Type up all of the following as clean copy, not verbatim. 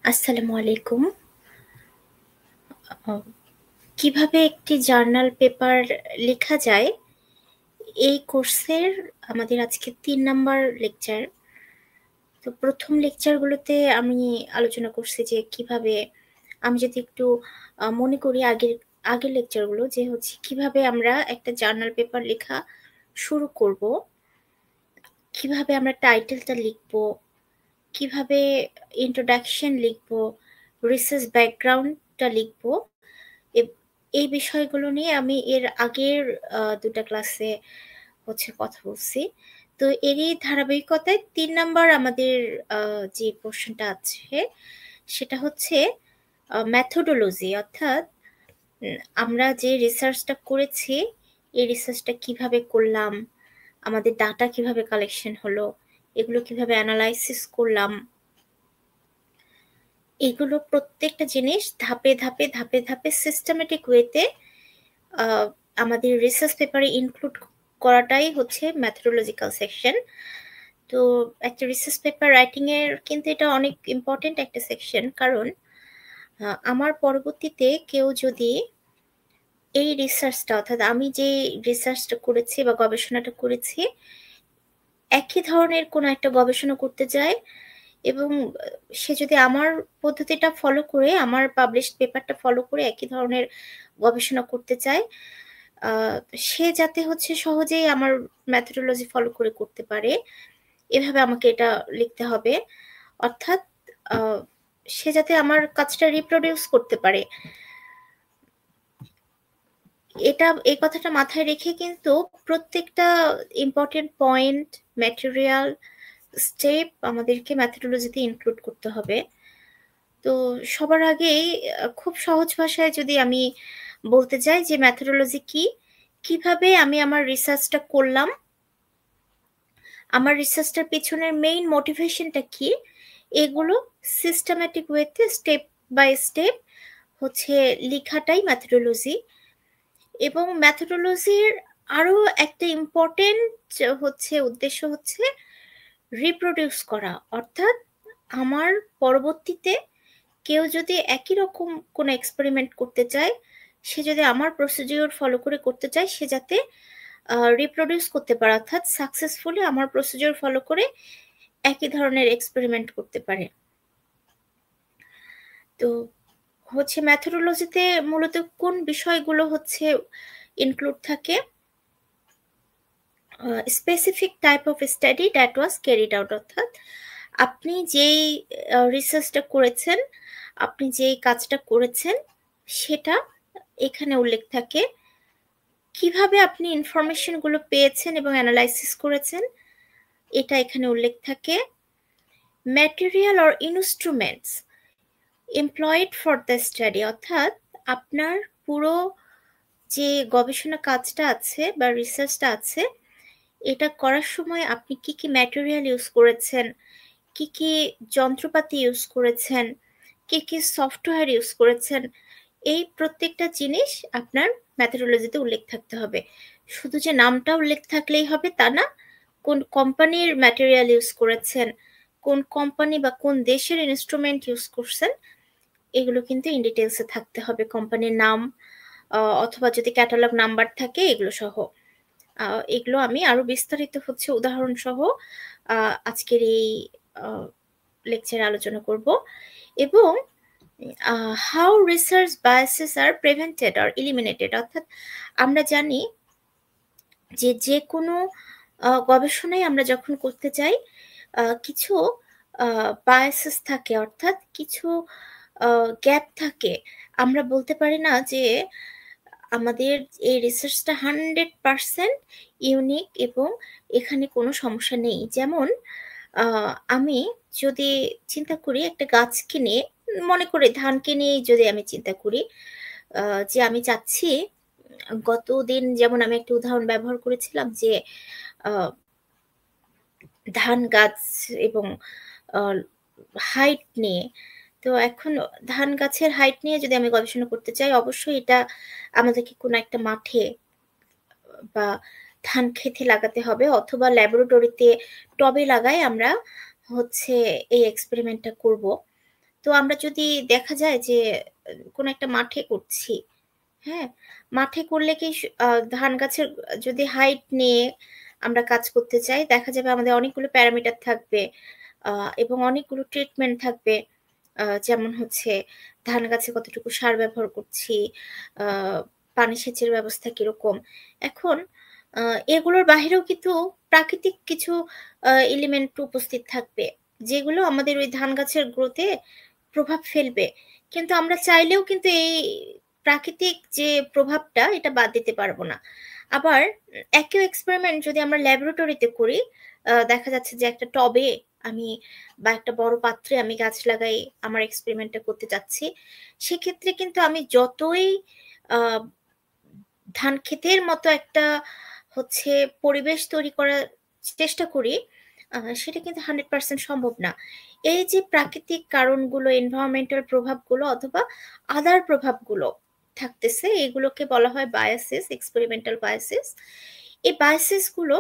আসসালামু আলাইকুম। আ কিভাবে একটি জার্নাল পেপার লেখা যায়, এই কোর্সের আমাদের আজকে ৩ নাম্বার লেকচার। তো ১ম লেকচারগুলোতে আমি আলোচনা করছি যে কিভাবে আমি যদি একটু মনে করি আগের লেকচারগুলো যে হচ্ছে কিভাবে আমরা একটা জার্নাল পেপার লেখা শুরু করব, কিভাবে আমরা টাইটেলটা লিখবো, কিভাবে introduction লিখবো, রিসার্চ ব্যাকগ্রাউন্ডটা লিখবো। এব এই বিষয়গুলো নিয়ে আমি এর আগের ২ টা ক্লাসে কথা বলছি। তো এরই ধারাবাহিকতায় ৩ নাম্বার আমাদের আ যে পোরশনটা আছে সেটা হচ্ছে মেথোডোলজি, অর্থাৎ আমরা যে রিসার্চটা করেছি, এই রিসার্চটা কিভাবে করলাম, আমাদের ডাটা কিভাবে কালেকশন হলো, এগুলো কিভাবে এনালাইসিস করলাম। এগুলো প্রত্যেকটা জিনিস ধাপে ধাপে সিস্টেমেটিক ওয়েতে আ আমাদের রিসার্চ পেপারে ইনক্লুড করাটাই হচ্ছে মেথোডোলজিক্যাল সেকশন। তো একটা রিসার্চ পেপার রাইটিং এর কিন্তু এটা অনেক ইম্পোর্টেন্ট একটা সেকশন। কারণ আমার পরবর্তীতে কেউ যদি এই রিসার্চটা, অর্থাৎ আমি যে রিসার্চটা করেছি বা গবেষণাটা করেছি, একই ধরনের কোনো একটা গবেষণা করতে যায় এবং সে যদি আমার পদ্ধতিটা ফলো করে, আমার পাবলিশড পেপারটা ফলো করে একই ধরনের গবেষণা করতে চায়, আ সে যাতে হচ্ছে সহজেই আমার মেথোডোলজি ফলো করে করতে পারে, এভাবে আমাকে এটা লিখতে হবে। অর্থাৎ আ সে যাতে আমার কাজটা রিপ্রোডিউস করতে পারে। এই কথাটা মাথায় রেখে কিন্তু প্রত্যেকটা ইম্পোর্টেন্ট পয়েন্ট, ম্যাটেরিয়াল, স্টেপ আমাদেরকে মেথোডোলজিতে ইনক্লুড করতে হবে। তো সবার আগেই খুব সহজ ভাষায় যদি আমি বলতে চাই যে মেথোডোলজি কি? কিভাবে আমি আমার রিসার্চটা করলাম? আমার রিসার্চটার পেছনের মেইন মোটিভেশনটা কি? এগুলো সিস্টেমেটিক ওয়েতে স্টেপ বাই স্টেপ হচ্ছে লিখাটাই মেথোডোলজি। এবং মেথোডোলজির আরো একটা ইম্পোর্টেন্ট উদ্দেশ্য হচ্ছে রিপ্রোডিউস করা। অর্থাৎ আমার পরবর্তীতে কেউ যদি একই রকম কোনো এক্সপেরিমেন্ট করতে চায়, সে যদি আমার প্রসিডিউর ফলো করে করতে চায়, সে যাতে রিপ্রোডিউস করতে পারে। অর্থাৎ সাকসেসফুলি আমার প্রসিডিউর ফলো করে একই ধরনের এক্সপেরিমেন্ট করতে পারে। তো মেথোডোলজিতে মূলত কোন বিষয়গুলো ইনক্লুড থাকে? Specific type of study that was carried out, অর্থাৎ আপনি যেই রিসার্চটা করেছেন, আপনি যেই কাজটা করেছেন, সেটা এখানে উল্লেখ থাকে। কিভাবে আপনি ইনফরমেশন গুলো পেয়েছেন এবং এনালাইসিস করেছেন, এটা এখানে উল্লেখ থাকে। Material or instruments employed for the study, অর্থাৎ আপনার পুরো যে গবেষণা কাজটা আছে বা রিসার্চটা আছে, এটা করার সময় আপনি কি ম্যাটেরিয়াল ইউজ করেছেন, কি যন্ত্রপাতি ইউজ করেছেন, কি সফটওয়্যার ইউজ করেছেন, এই প্রত্যেকটা জিনিস আপনার মেথোডোলজিতে উল্লেখ থাকতে হবে। শুধু যে নামটা উল্লেখ থাকলেই হবে তা না, কোন কোম্পানির ম্যাটেরিয়াল ইউজ করেছেন, কোন কোম্পানি বা কোন দেশের ইন্সট্রুমেন্ট ইউজ করছেন, এগুলো কিন্তু ইন ডিটেইলস এ থাকতে হবে। কোম্পানির নাম অথবা যদি ক্যাটালগ নাম্বার থাকে এগুলো সহ। আ এগুলো আমি আরো বিস্তারিত উদাহরণ সহ আজকের এই আ লেকচারে আলোচনা করব। এবং how research biases are prevented or eliminated, অর্থাৎ আমরা জানি যে যেকোনো গবেষণাই আমরা যখন করতে যাই, কিছু বায়াসেস থাকে, অর্থাৎ কিছু আ গ্যাপ থাকে। আমরা বলতে পারি না যে আমাদের এই রিসার্চটা 100% ইউনিক এবং এখানে কোনো সমস্যা নেই। যেমন আ আমি যদি চিন্তা করি একটা গাছকে নিয়ে, মনে করি ধানকে নিয়েই যদি আমি চিন্তা করি, আ যে আমি চাচ্ছি, গতদিন যেমন আমি একটা উদাহরণ ব্যবহার করেছিলাম যে আ ধান গাছ এবং আ হাইট নিয়ে। তো এখন ধান গাছের হাইট নিয়ে যদি আমি গবেষণা করতে চাই, অবশ্যই এটা আমাদেরকে কোনো একটা মাঠে বা ধান ক্ষেতে লাগাতে হবে, অথবা ল্যাবরেটরিতে টবে লাগায় আমরা এই এক্সপেরিমেন্টটা করব। তো আমরা যদি দেখা যায় যে কোনো একটা মাঠে করছি, হ্যাঁ? মাঠে করলে কি ধান গাছের যদি হাইট নিয়ে আমরা কাজ করতে চাই, দেখা যাবে আমাদের অনেকগুলো প্যারামিটার থাকবে আ এবং অনেকগুলো ট্রিটমেন্ট থাকবে। যেমন হচ্ছে ধান গাছে কতটুকু সার ব্যবহার করছি, আ পানি সেচের ব্যবস্থা কিরকম। এখন আ এগুলোর বাহিরেও কিন্তু প্রাকৃতিক কিছু এলিমেন্ট উপস্থিত থাকবে, যেগুলো আমাদের ওই ধান গাছের গ্রোথে প্রভাব ফেলবে। কিন্তু আমরা চাইলেও কিন্তু এই প্রাকৃতিক যে প্রভাবটা এটা বাদ দিতে পারব না। আবার একই এক্সপেরিমেন্ট যদি আমরা ল্যাবরেটরিতে করি, দেখা যাচ্ছে যে একটা টবে আমি বা একটা বড় পাত্রে আমি গাছ লাগাই, আমার এক্সপেরিমেন্টটা করতে চাচ্ছি। সেক্ষেত্রে কিন্তু আমি যতই আ ধান ক্ষেতের মতো একটা হচ্ছে পরিবেশ তৈরি করার চেষ্টা করি, সেটা কিন্তু 100% সম্ভব না। এই যে প্রাকৃতিক কারণগুলো, এনভায়রনমেন্টাল প্রভাবগুলো অথবা আদার প্রভাবগুলো থাকতেছে, এগুলোকে বলা হয় বায়াসিস, এক্সপেরিমেন্টাল বায়াসিস। এই বায়াসিস গুলো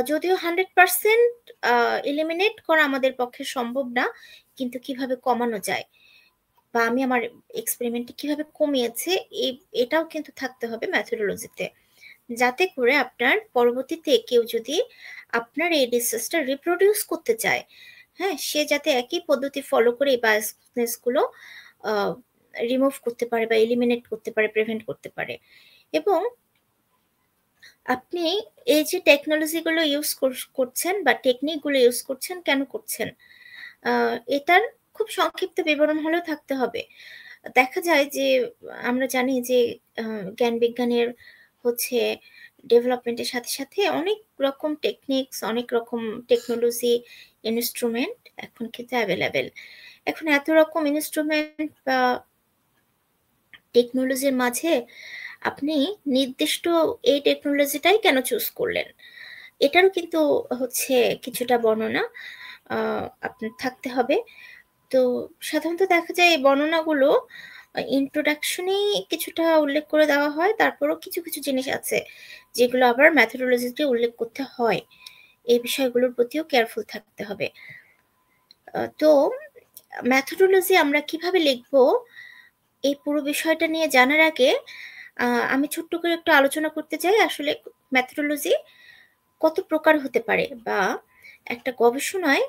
যদিও 100% এলিমিনেট করা আমাদের পক্ষে সম্ভব না, কিন্তু কিভাবে কমানো যায় বা আমি আমার এক্সপেরিমেন্টে কিভাবে কমিয়েছি, এ এটাও কিন্তু থাকতে হবে মেথোডোলজিতে। যাতে করে আপনার পরবর্তীতে কেউ যদি আপনার এই রিসার্চটা রিপ্রোডিউস করতে চায়, হ্যাঁ? সে যাতে একই পদ্ধতি ফলো করে এই বায়াসনেস গুলো আ রিমুভ করতে পারে বা এলিমিনেট করতে পারে, প্রিভেন্ট করতে পারে। এবং আপনি এই যে টেকনোলজি গুলো ইউস করছেন বা টেকনিক গুলো ইউস করছেন, কেন করছেন? আ এটার খুব সংক্ষিপ্ত বিবরণ হলেও থাকতে হবে। দেখা যায় যে আমরা জানি যে আ জ্ঞান বিজ্ঞানের হচ্ছে ডেভেলপমেন্টের সাথে, সাথে অনেক রকম টেকনিকস, অনেক রকম টেকনোলজি, ইন্সট্রুমেন্ট এখন কিন্তু এভেইলেবল। এখন এত রকম ইন্সট্রুমেন্ট বা টেকনোলজির মাঝে আপনি নির্দিষ্ট এই টেকনোলজিটাই কেন চুজ করলেন? এটারও কিন্তু হচ্ছে কিছুটা বর্ণনা আ আপনার থাকতে হবে। তো সাধারণত দেখা যায় এই বর্ণনাগুলো introduction এই কিছুটা উল্লেখ করে দেওয়া হয়। তারপরও কিছু, কিছু জিনিস আছে যেগুলো আবার methodology তে উল্লেখ করতে হয়। এই বিষয়গুলোর প্রতিও কেয়ারফুল থাকতে হবে। তো methodology আমরা কিভাবে লিখব, এই পুরো বিষয়টা নিয়ে জানার আগে আ আমি ছোট্ট করে একটু আলোচনা করতে চাই আসলে methodology কত প্রকার হতে পারে বা একটা গবেষণায়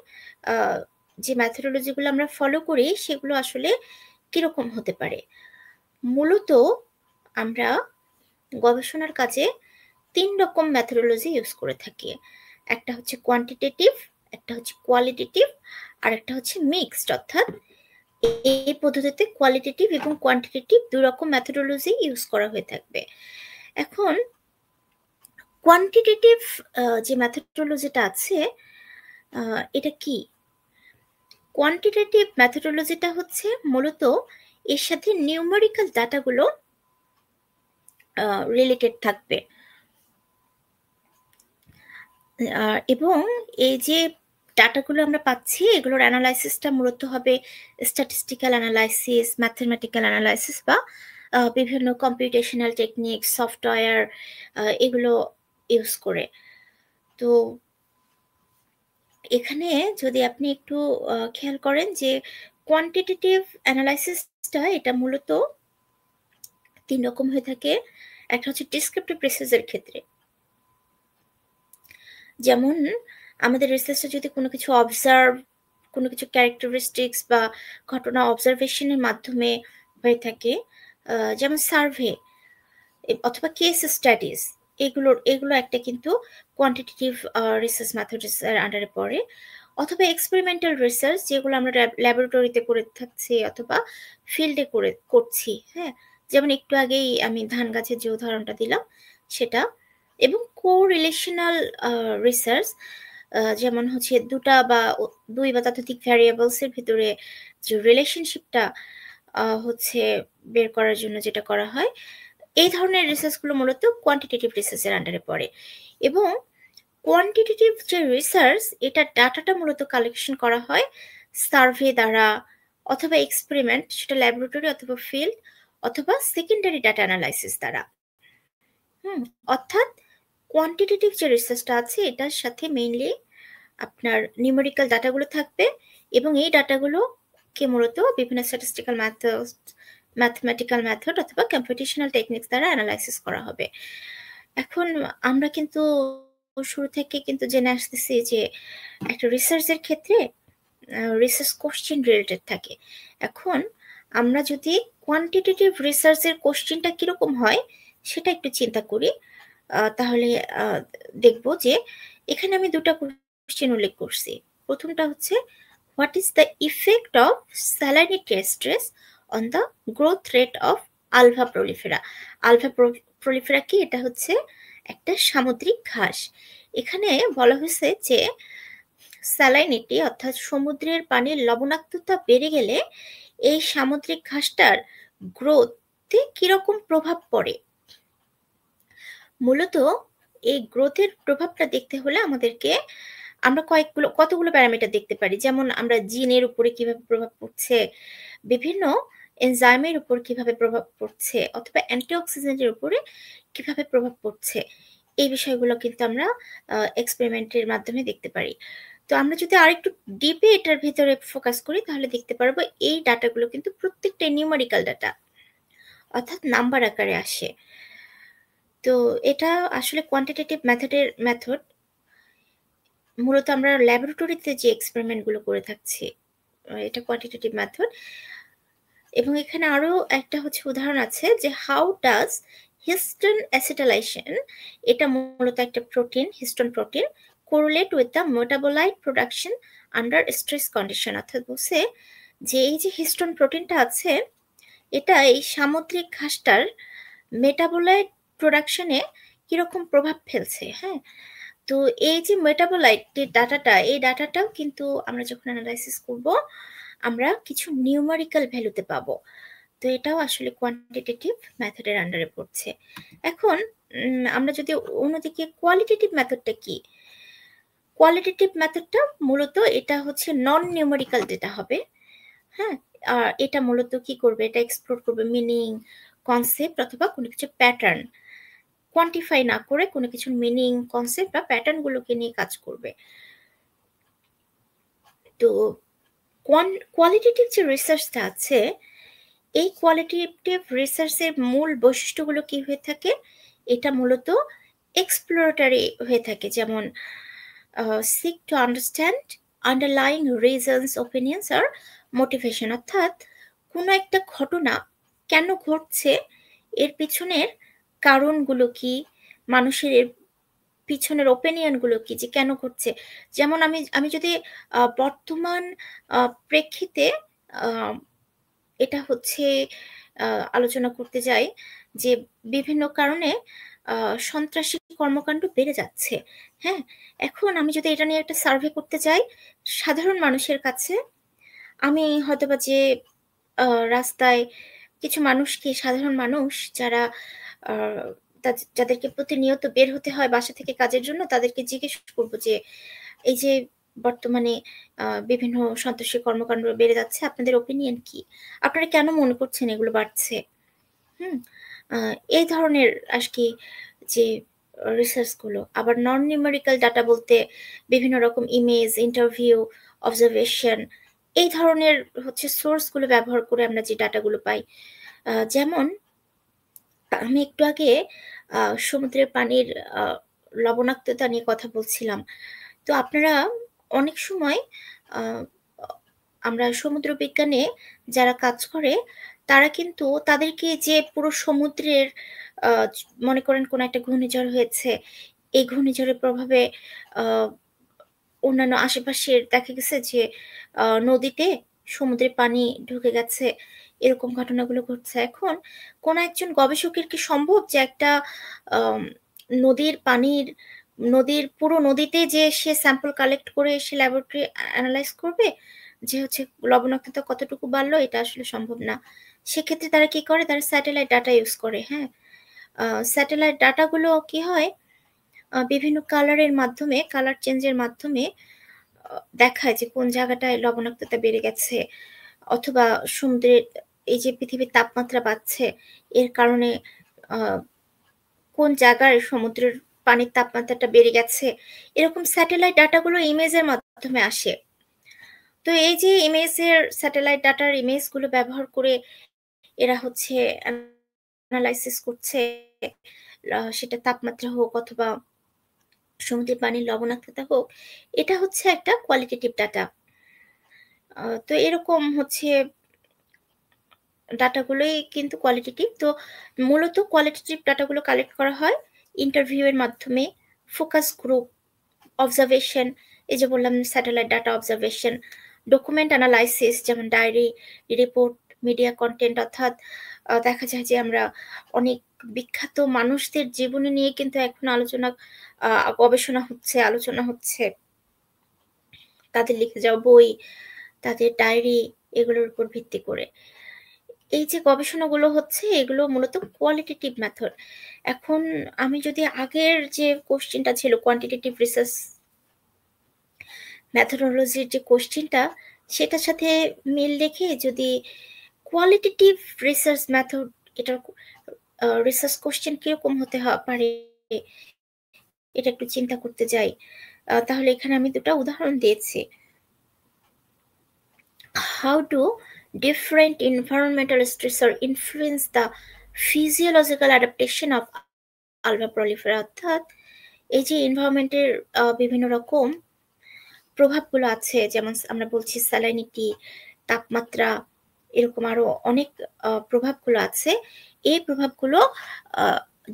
আ যে methodology গুলো আমরা ফলো করি সেগুলো আসলে কিরকম হতে পারে। মূলত আমরা গবেষণার কাজে ৩ রকম methodology ইউজ করে থাকি। একটা হচ্ছে কোয়ান্টিটেটিভ, একটা হচ্ছে কোয়ালিটেটিভ, আরেকটা হচ্ছে মিক্সড, অর্থাৎ এই পদ্ধতিতে কোয়ালিটেটিভ এবং কোয়ান্টিটেটিভ ২ রকম methodology ইউজ করা হয়ে থাকবে। এখন কোয়ান্টিটেটিভ যে methodology-টা আছে আ এটা কি? কোয়ান্টিটেটিভ methodology-টা হচ্ছে মূলত এর সাথে নিউমেরিক্যাল ডাটাগুলো রিলেটেড থাকবে। এবং এই যে ডাটাগুলো আমরা পাচ্ছি এগুলোর অ্যানালাইসিসটা মূলত হবে স্ট্যাটিস্টিক্যাল অ্যানালাইসিস, ম্যাথমেটিক্যাল অ্যানালাইসিস বা বিভিন্ন কম্পিউটেশনাল টেকনিক, সফটওয়্যার এগুলো ইউজ করে। তো এখানে যদি আপনি একটু খেয়াল করেন যে কোয়ান্টিটেটিভ অ্যানালাইসিসটা এটা মূলত ৩ রকম হয়ে থাকে। একটা হচ্ছে ডেসক্রিপটিভ রিসার্চ এর ক্ষেত্রে। যেমন আমাদের রিসার্চে যদি কোনো কিছু অবজার্ভ, কোনো কিছু ক্যারেক্টারিস্টিক্স বা ঘটনা অবজারভেশন এর মাধ্যমে হয়ে থাকে, যেমন সার্ভে অথবা কেস স্টাডিজ, এগুলো একটা কিন্তু কোয়ান্টিটেটিভ রিসার্চ মেথডস এর আন্ডারে পড়ে। অথবা এক্সপেরিমেন্টাল রিসার্চ যেগুলো আমরা ল্যাবরেটরিতে করে থাকছি অথবা ফিল্ডে করছি, হ্যাঁ? যেমন একটু আগেই আমি ধান গাছের যে উদাহরণটা দিলাম সেটা। এবং কো-রিলেশনাল রিসার্চ যেমন হচ্ছে ২ বা ততোধিক ভ্যারিয়েবলস এর ভিতরে যে রিলেশনশিপটা হচ্ছে বের করার জন্য যেটা করা হয়, এই ধরনের রিসার্চ গুলো মূলত কোয়ান্টিটেটিভ রিসার্চ এর আন্ডারে পড়ে। এবং কোয়ান্টিটেটিভ যে রিসার্চ এটার ডাটাটা মূলত কালেকশন করা হয় সার্ভে দ্বারা অথবা এক্সপেরিমেন্ট, সেটা ল্যাবরেটরি অথবা ফিল্ড অথবা সেকেন্ডারি ডাটা অ্যানালাইসিস দ্বারা। হুম? অর্থাৎ কোয়ান্টিটেটিভ যে রিসার্চটা আছে এটার সাথে মেইনলি আপনার নিউমেরিক্যাল ডাটাগুলো থাকবে এবং এই ডাটাগুলো কে মূলত বিভিন্ন স্ট্যাটিস্টিক্যাল মেথড, ম্যাথমেটিক্যাল মেথড অথবা কম্পিউটেশনাল টেকনিক্স দ্বারা অ্যানালাইসিস করা হবে। এখন আমরা কিন্তু শুরু থেকে কিন্তু জেনে আসতেছি যে একটা রিসার্চের ক্ষেত্রে রিসার্চ কোশ্চেন রিলেটেড থাকে। এখন আমরা যদি কোয়ান্টিটেটিভ রিসার্চের কোশ্চেনটা কিরকম হয় সেটা একটু চিন্তা করি, তাহলে দেখব যে এখানে আমি দুটা কোশ্চেন উল্লেখ করছি। প্রথমটা হচ্ছে what is the effect of salinity stress on the growth rate of Ulva prolifera. Ulva prolifera কি? এটা হচ্ছে একটা সামুদ্রিক ঘাস। এখানে বলা হয়েছে যে স্যালাইনিটি অর্থাৎ সমুদ্রের পানির লবণাক্ততা বেড়ে গেলে এই সামুদ্রিক ঘাসটার গ্রোথে কিরকম প্রভাব পড়ে। মূলত এই গ্রোথের প্রভাবটা দেখতে হলে আমাদেরকে আমরা কতগুলো প্যারামিটার দেখতে পারি, যেমন আমরা জিনের উপরে কিভাবে প্রভাব পড়ছে, বিভিন্ন এনজাইমের উপর কিভাবে প্রভাব পড়ছে, অথবা অ্যান্টিঅক্সিডেন্টের উপরে কিভাবে প্রভাব পড়ছে। এই বিষয়গুলো কিন্তু আমরা এক্সপেরিমেন্টের মাধ্যমে দেখতে পারি। তো আমরা যদি আরেকটু ডিপে এটার ভিতরে ফোকাস করি তাহলে দেখতে পারবো এই ডাটাগুলো কিন্তু প্রত্যেকটা নিউমেরিক্যাল ডাটা, অর্থাৎ নাম্বার আকারে আসে। তো এটা আসলে কোয়ান্টিটেটিভ মেথড। মূলত আমরা ল্যাবরেটরিতে যে এক্সপেরিমেন্টগুলো করে থাকছি এটা কোয়ান্টিটেটিভ মেথড। এবং এখানে আরো একটা হচ্ছে উদাহরণ আছে যে হাউ ডাজ হিস্টোন অ্যাসিটাইলেশন, এটা মূলত একটা protein, histone protein, correlate with the metabolite production under stress condition. অর্থাৎ বলছে যে এই যে হিস্টোন প্রোটিনটা আছে এটা এই সামুদ্রিক ঘাসটার মেটাবোলাইট প্রোডাকশনে কিরকম প্রভাব ফেলছে। হ্যাঁ, তো এই যে মেটাবোলাইট ডাটাটা, এই ডাটাটাও কিন্তু আমরা যখন অ্যানালাইসিস করব আমরা কিছু নিউমেরিক্যাল ভ্যালুতে পাবো। তো এটাও আসলে কোয়ান্টিটেটিভ মেথডের আন্ডারে পড়ছে। এখন আমরা যদি অন্যদিকে কোয়ালিটেটিভ মেথডটা কি, কোয়ালিটেটিভ মেথডটা মূলত এটা হচ্ছে নন নিউমেরিক্যাল ডেটা হবে। হ্যাঁ, আর এটা মূলত কি করবে, এটা এক্সপ্লোর করবে মিনিং, কনসেপ্ট অথবা কোনো কিছু প্যাটার্ন, কোয়ান্টিফাই না করে কোনো কিছুর মিনিং, কনসেপ্ট বা প্যাটার্নগুলোকে নিয়ে কাজ করবে। তো কোয়ালিটেটিভ যে রিসার্চটা আছে এই কোয়ালিটেটিভ রিসার্চের মূল বৈশিষ্ট্যগুলো কি হয়ে থাকে, এটা মূলত এক্সপ্লোরেটরি হয়ে থাকে। যেমন seek to understand underlying reasons, opinions আর মোটিভেশন, অর্থাৎ কোনো একটা ঘটনা কেন ঘটছে, এর পিছনের কারণগুলো কি, মানুষের এর পিছনের ওপিনিয়নগুলো কি, যে কেন ঘটছে। যেমন আমি যদি বর্তমান প্রেক্ষিতে এটা হচ্ছে আলোচনা করতে যাই যে বিভিন্ন কারণে সন্ত্রাসী কর্মকাণ্ড বেড়ে যাচ্ছে। হ্যাঁ, এখন আমি যদি এটা নিয়ে একটা সার্ভে করতে যাই সাধারণ মানুষের কাছে, আমি হয়তোবা যে রাস্তায় কিছু মানুষকে, সাধারণ মানুষ যারা যাদেরকে প্রতিনিয়ত বের হতে হয় বাসা থেকে কাজের জন্য, তাদেরকে জিজ্ঞেস করবো যে এই যে বর্তমানে বিভিন্ন সন্ত্রাসী কর্মকাণ্ড বেড়ে যাচ্ছে, আপনাদের ওপিনিয়ন কি, আপনারা কেন মনে করছেন এগুলো বাড়ছে। হুম, এই ধরনের আর কি যে রিসার্চ গুলো। আবার নন নিউমেরিক্যাল ডাটা বলতে বিভিন্ন রকম ইমেজ, ইন্টারভিউ, অবজারভেশন, এই ধরনের হচ্ছে সোর্স গুলো ব্যবহার করে আমরা যে ডাটাগুলো পাই। যেমন আমি একটু আগে সমুদ্রের পানির লবণাক্ততা নিয়ে কথা বলছিলাম। তো আপনারা অনেক সময় আমরা সমুদ্র বিজ্ঞানে যারা কাজ করে তারা কিন্তু তাদেরকে যে পুরো সমুদ্রের মনে করেন কোনো একটা ঘূর্ণিঝড় হয়েছে, এই ঘূর্ণিঝড়ের প্রভাবে অন্যান্য আশেপাশের দেখা গেছে যে নদীতে সমুদ্রে পানি ঢুকে গেছে, এরকম ঘটনাগুলো ঘটছে। এখন কোন একজন গবেষকের কি সম্ভব যে একটা নদীর পুরো নদীতে যে সে স্যাম্পল কালেক্ট করে সে ল্যাবরেটরি অ্যানালাইজ করবে যে হচ্ছে লবণাক্ততা কতটুকু বাড়লো? এটা আসলে সম্ভব না। সেক্ষেত্রে তারা কি করে, তারা স্যাটেলাইট ডাটা ইউজ করে। হ্যাঁ, স্যাটেলাইট ডাটাগুলো কি হয়, বিভিন্ন কালারের মাধ্যমে, কালার চেঞ্জের মাধ্যমে দেখায় যে কোন জায়গাটায় লবণাক্ততা বেড়ে গেছে, অথবা সমুদ্রের এই যে পৃথিবীর তাপমাত্রা বাড়ছে এর কারণে কোন জায়গায় সমুদ্রের পানির তাপমাত্রাটা বেড়ে গেছে, এরকম স্যাটেলাইট ডাটাগুলো ইমেজের মাধ্যমে আসে। তো এই যে ইমেজের স্যাটেলাইট ডাটার ইমেজগুলো ব্যবহার করে এরা হচ্ছে অ্যানালাইসিস করছে। সেটা তাপমাত্রা হোক অথবা সমুদ্রের পানির লবণাক্ততা হোক, এটা হচ্ছে একটা কোয়ালিটেটিভ ডাটা। তো এরকম হচ্ছে ডাটাগুলোই কিন্তু কোয়ালিটেটিভ। তো মূলত কোয়ালিটেটিভ ডাটাগুলো কালেক্ট করা হয় ইন্টারভিউ এর মাধ্যমে, ফোকাস গ্রুপ, অবজারভেশন, এই যে বললাম satellite data observation, document analysis যেমন ডায়েরি, রিপোর্ট, মিডিয়া কন্টেন্ট, অর্থাৎ দেখা যায় যে আমরা অনেক বিখ্যাত মানুষদের জীবনী নিয়ে কিন্তু এখন গবেষণা হচ্ছে, আলোচনা হচ্ছে। তাদের লিখে যাওয়া বই, তাদের ডায়েরি, এগুলোর উপর ভিত্তি করে। এই যে গবেষণাগুলো হচ্ছে এগুলো মূলত কোয়ালিটেটিভ মেথড। এখন আমি যদি আগের যে কোশ্চেনটা ছিল কোয়ান্টিটেটিভ রিসার্চ মেথোডোলজির যে কোশ্চেনটা, সেটার সাথে মিল রেখে যদি কোয়ালিটেটিভ রিসার্চ মেথড, এটার রিসার্চ কোশ্চেন কিরকম হতে পারে এটা একটু চিন্তা করতে যাই, তাহলে এখানে আমি দুটো উদাহরণ দিয়েছি। How do different environmental stressors influence the physiological adaptation of alga prolifera? অর্থাৎ এই যে এনভায়রনমেন্টের বিভিন্ন রকম প্রভাবগুলো আছে, যেমন আমরা বলছি স্যালাইনিটি, তাপমাত্রা, এরকম আরো অনেক প্রভাবগুলো আছে। এই প্রভাবগুলো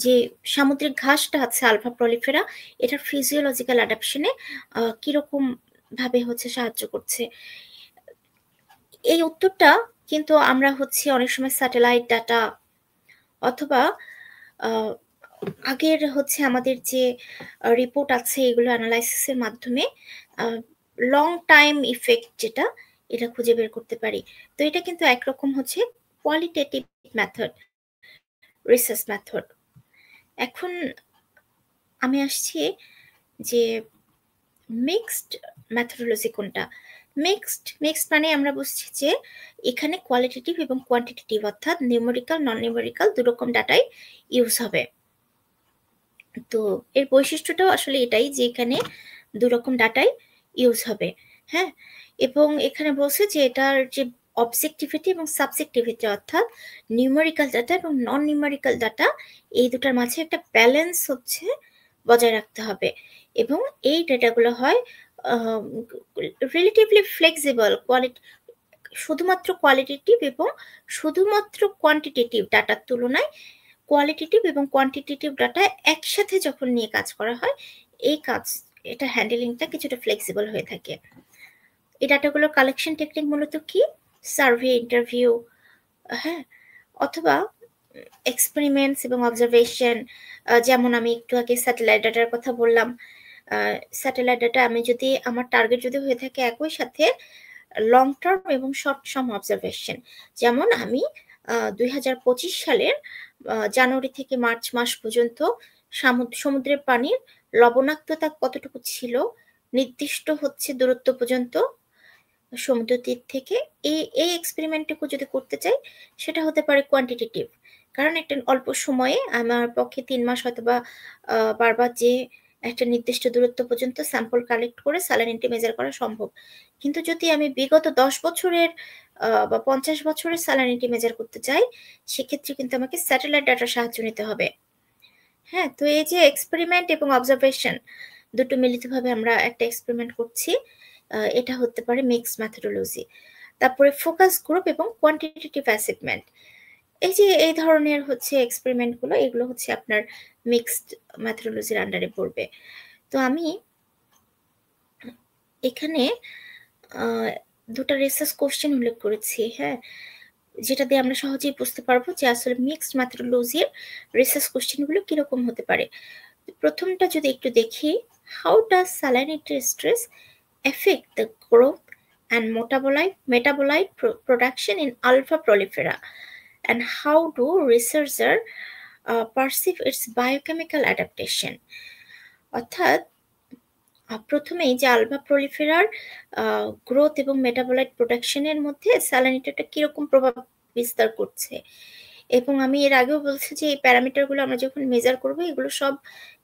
যে সামুদ্রিক ঘাসটা আছে আলফা প্রলিফেরা, এটার ফিজিওলজিক্যাল অ্যাডাপশনে কিরকম ভাবে হচ্ছে সাহায্য করছে। এই উত্তরটা কিন্তু আমরা হচ্ছে অনেক সময় স্যাটেলাইট ডাটা অথবা আগের হচ্ছে আমাদের যে রিপোর্ট আছে এগুলো অ্যানালাইসিসের মাধ্যমে লং টাইম ইফেক্ট যেটা, এটা খুঁজে বের করতে পারি। তো এটা কিন্তু একরকম হচ্ছে কোয়ালিটেটিভ মেথড, রিসার্চ মেথড। এখন আমি আসছি যে মিক্সড মেথোডোলজি কোনটা। মিক্সড মানে আমরা বুঝছি যে এখানে কোয়ালিটেটিভ এবং কোয়ান্টিটেটিভ, অর্থাৎ নিউমেরিক্যাল নন নিউমেরিক্যাল দুরকম ডাটাই ইউজ হবে। তো এর বৈশিষ্ট্যটাও আসলে এটাই যে এখানে দুরকম ডাটাই ইউজ হবে। হ্যাঁ, এবং এখানে বলছে যে এটার যে অবজেক্টিভিটি এবং সাবজেক্টিভিটি, অর্থাৎ নিউমেরিক্যাল ডাটা এবং নন নিউমেরিক্যাল ডাটা, এই দুটার মাঝে একটা ব্যালেন্স হচ্ছে বজায় রাখতে হবে। এবং এই ডেটাগুলো হয় রিলেটিভলি ফ্লেক্সিবল, শুধুমাত্র কোয়ালিটেটিভ এবং শুধুমাত্র কোয়ান্টিটেটিভ ডাটার তুলনায় কোয়ালিটেটিভ এবং কোয়ান্টিটেটিভ ডাটা একসাথে যখন নিয়ে কাজ করা হয়, এটা হ্যান্ডেলিংটা কিছুটা ফ্লেক্সিবল হয়ে থাকে। এই ডাটাগুলোর কালেকশন টেকনিক মূলত কি? সার্ভে, ইন্টারভিউ, হ্যাঁ, অথবা এক্সপেরিমেন্টস এবং অবজারভেশন। যেমন আমি একটু আগে স্যাটেলাইট ডাটার কথা বললাম। স্যাটেলাইট ডাটা আমি যদি আমার টার্গেট যদি হয়ে থাকে একই সাথে লং টার্ম এবং শর্ট টার্ম অবজারভেশন, যেমন আমি 2025 সালের জানুয়ারি থেকে মার্চ মাস পর্যন্ত সমুদ্রের পানির লবণাক্ততা কতটুকু ছিল নির্দিষ্ট হচ্ছে দূরত্ব পর্যন্ত সমুদ্র তীর থেকে, এই এক্সপেরিমেন্টটুকু যদি করতে চাই সেটা হতে পারে কোয়ান্টিটেটিভ। কারণ একটা অল্প সময়ে আমার পক্ষে 3 মাস হয়তোবা বারবার যে একটা নির্দিষ্ট দূরত্ব পর্যন্ত স্যাম্পল কালেক্ট করে স্যালাইনিটি মেজার করা সম্ভব। কিন্তু যদি আমি বিগত 10 বছরের বা 50 বছরের স্যালাইনিটি মেজার করতে চাই, সেক্ষেত্রে কিন্তু আমাকে স্যাটেলাইট ডাটার সাহায্য নিতে হবে। হ্যাঁ, তো এই যে এক্সপেরিমেন্ট এবং অবজারভেশন দুটো মিলিতভাবে আমরা একটা এক্সপেরিমেন্ট করছি, এটা হতে পারে মিক্সড মেথোডোলজি। তারপরে ফোকাস গ্রুপ এবং কোয়ান্টিটেটিভ অ্যাসেসমেন্ট, এই যে এই ধরনের হচ্ছে এক্সপেরিমেন্টগুলো, এগুলো হচ্ছে আপনার মিক্সড মেথোডোলজির আন্ডারে পড়বে। তো আমি এখানে দুটো রিসার্চ কোশ্চেন উল্লেখ করেছি, হ্যাঁ, যেটা দিয়ে আমরা সহজেই বুঝতে পারবো যে আসলে মিক্সড মেথোডোলজির রিসার্চ কোশ্চেনগুলো কিরকম হতে পারে। প্রথমটা যদি একটু দেখি, how does salinity stress affect the growth and metabolite production in alpha prolifera, and how do researchers perceive its biochemical adaptation? অর্থাৎ প্রথমেই যে আলফা প্রলিফেরার গ্রোথ এবং মেটাবোলাইট প্রোডাকশনের মধ্যে স্যালাইনিটিটা কিরকম প্রভাব বিস্তার করছে। এবং আমি এর আগেও বলছি যে এই প্যারামিটারগুলো আমরা যখন মেজার করব এগুলো সব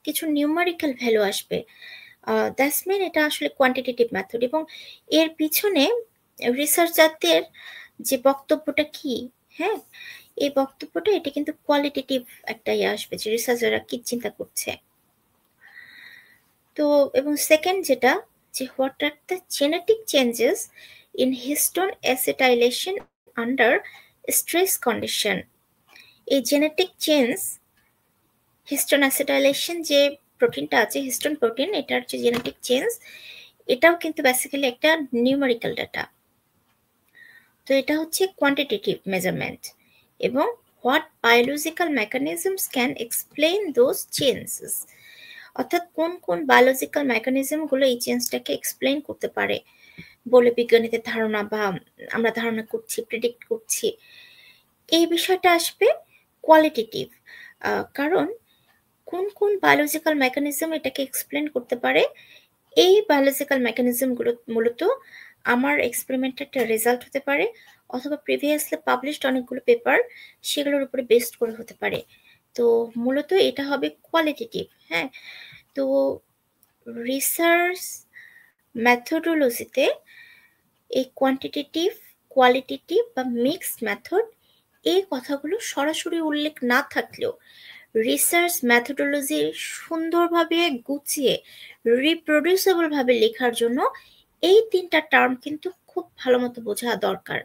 কিছু নিউমারিক্যাল ভ্যালু আসবে। দ্যাটস মিন এটা আসলে কোয়ান্টিটেটিভ মেথড, এবং এর পিছনে রিসার্চারদের যে বক্তব্যটা কি, হ্যাঁ? এই বক্তব্যটা এটা কিন্তু কোয়ালিটেটিভ একটা আসবে যে রিসার্চাররা কি চিন্তা করছে। তো এবং সেকেন্ড যেটা যে what are the genetic changes in histone acetylation under stress condition. এই জেনেটিক চেঞ্জ হিস্টোন অ্যাসিটাইলেশন যে প্রোটিনটা আছে হিস্টোন প্রোটিন এটার যে জেনেটিক চেঞ্জ এটাও কিন্তু বেসিক্যালি একটা নিউমেরিক্যাল ডাটা। তো এটা হচ্ছে কোয়ান্টিটেটিভ মেজারমেন্ট এবং what biological mechanisms can explain those changes, অর্থাৎ কোন কোন বায়োলজিক্যাল মেকানিজমগুলো এই চেঞ্জটাকে এক্সপ্লেইন করতে পারে বলে বিজ্ঞানীদের ধারণা বা আমরা ধারণা করছি, প্রেডিক্ট করছি। এই বিষয়টা আসবে কোয়ালিটেটিভ, কারণ কোন কোন বায়োলজিক্যাল মেকানিজম এটাকে এক্সপ্লেন করতে পারে, এই বায়োলজিক্যাল মেকানিজমগুলো মূলত আমার এক্সপেরিমেন্টের একটা রেজাল্ট হতে পারে অথবা প্রিভিয়াসলি পাবলিশড অনেকগুলো পেপার সেগুলোর উপরে বেসড করে হতে পারে। তো মূলত এটা হবে কোয়ালিটেটিভ। হ্যাঁ, তো রিসার্চ মেথোডোলজিতে এই কোয়ান্টিটেটিভ, কোয়ালিটেটিভ বা মিক্সড মেথড এই কথাগুলো সরাসরি উল্লেখ না থাকলেও রিসার্চ মেথোডোলজি সুন্দরভাবে গুছিয়ে রিপ্রোডিউসেবল ভাবে লেখার জন্য এই তিনটা টার্ম কিন্তু খুব ভালো মতো বোঝা দরকার।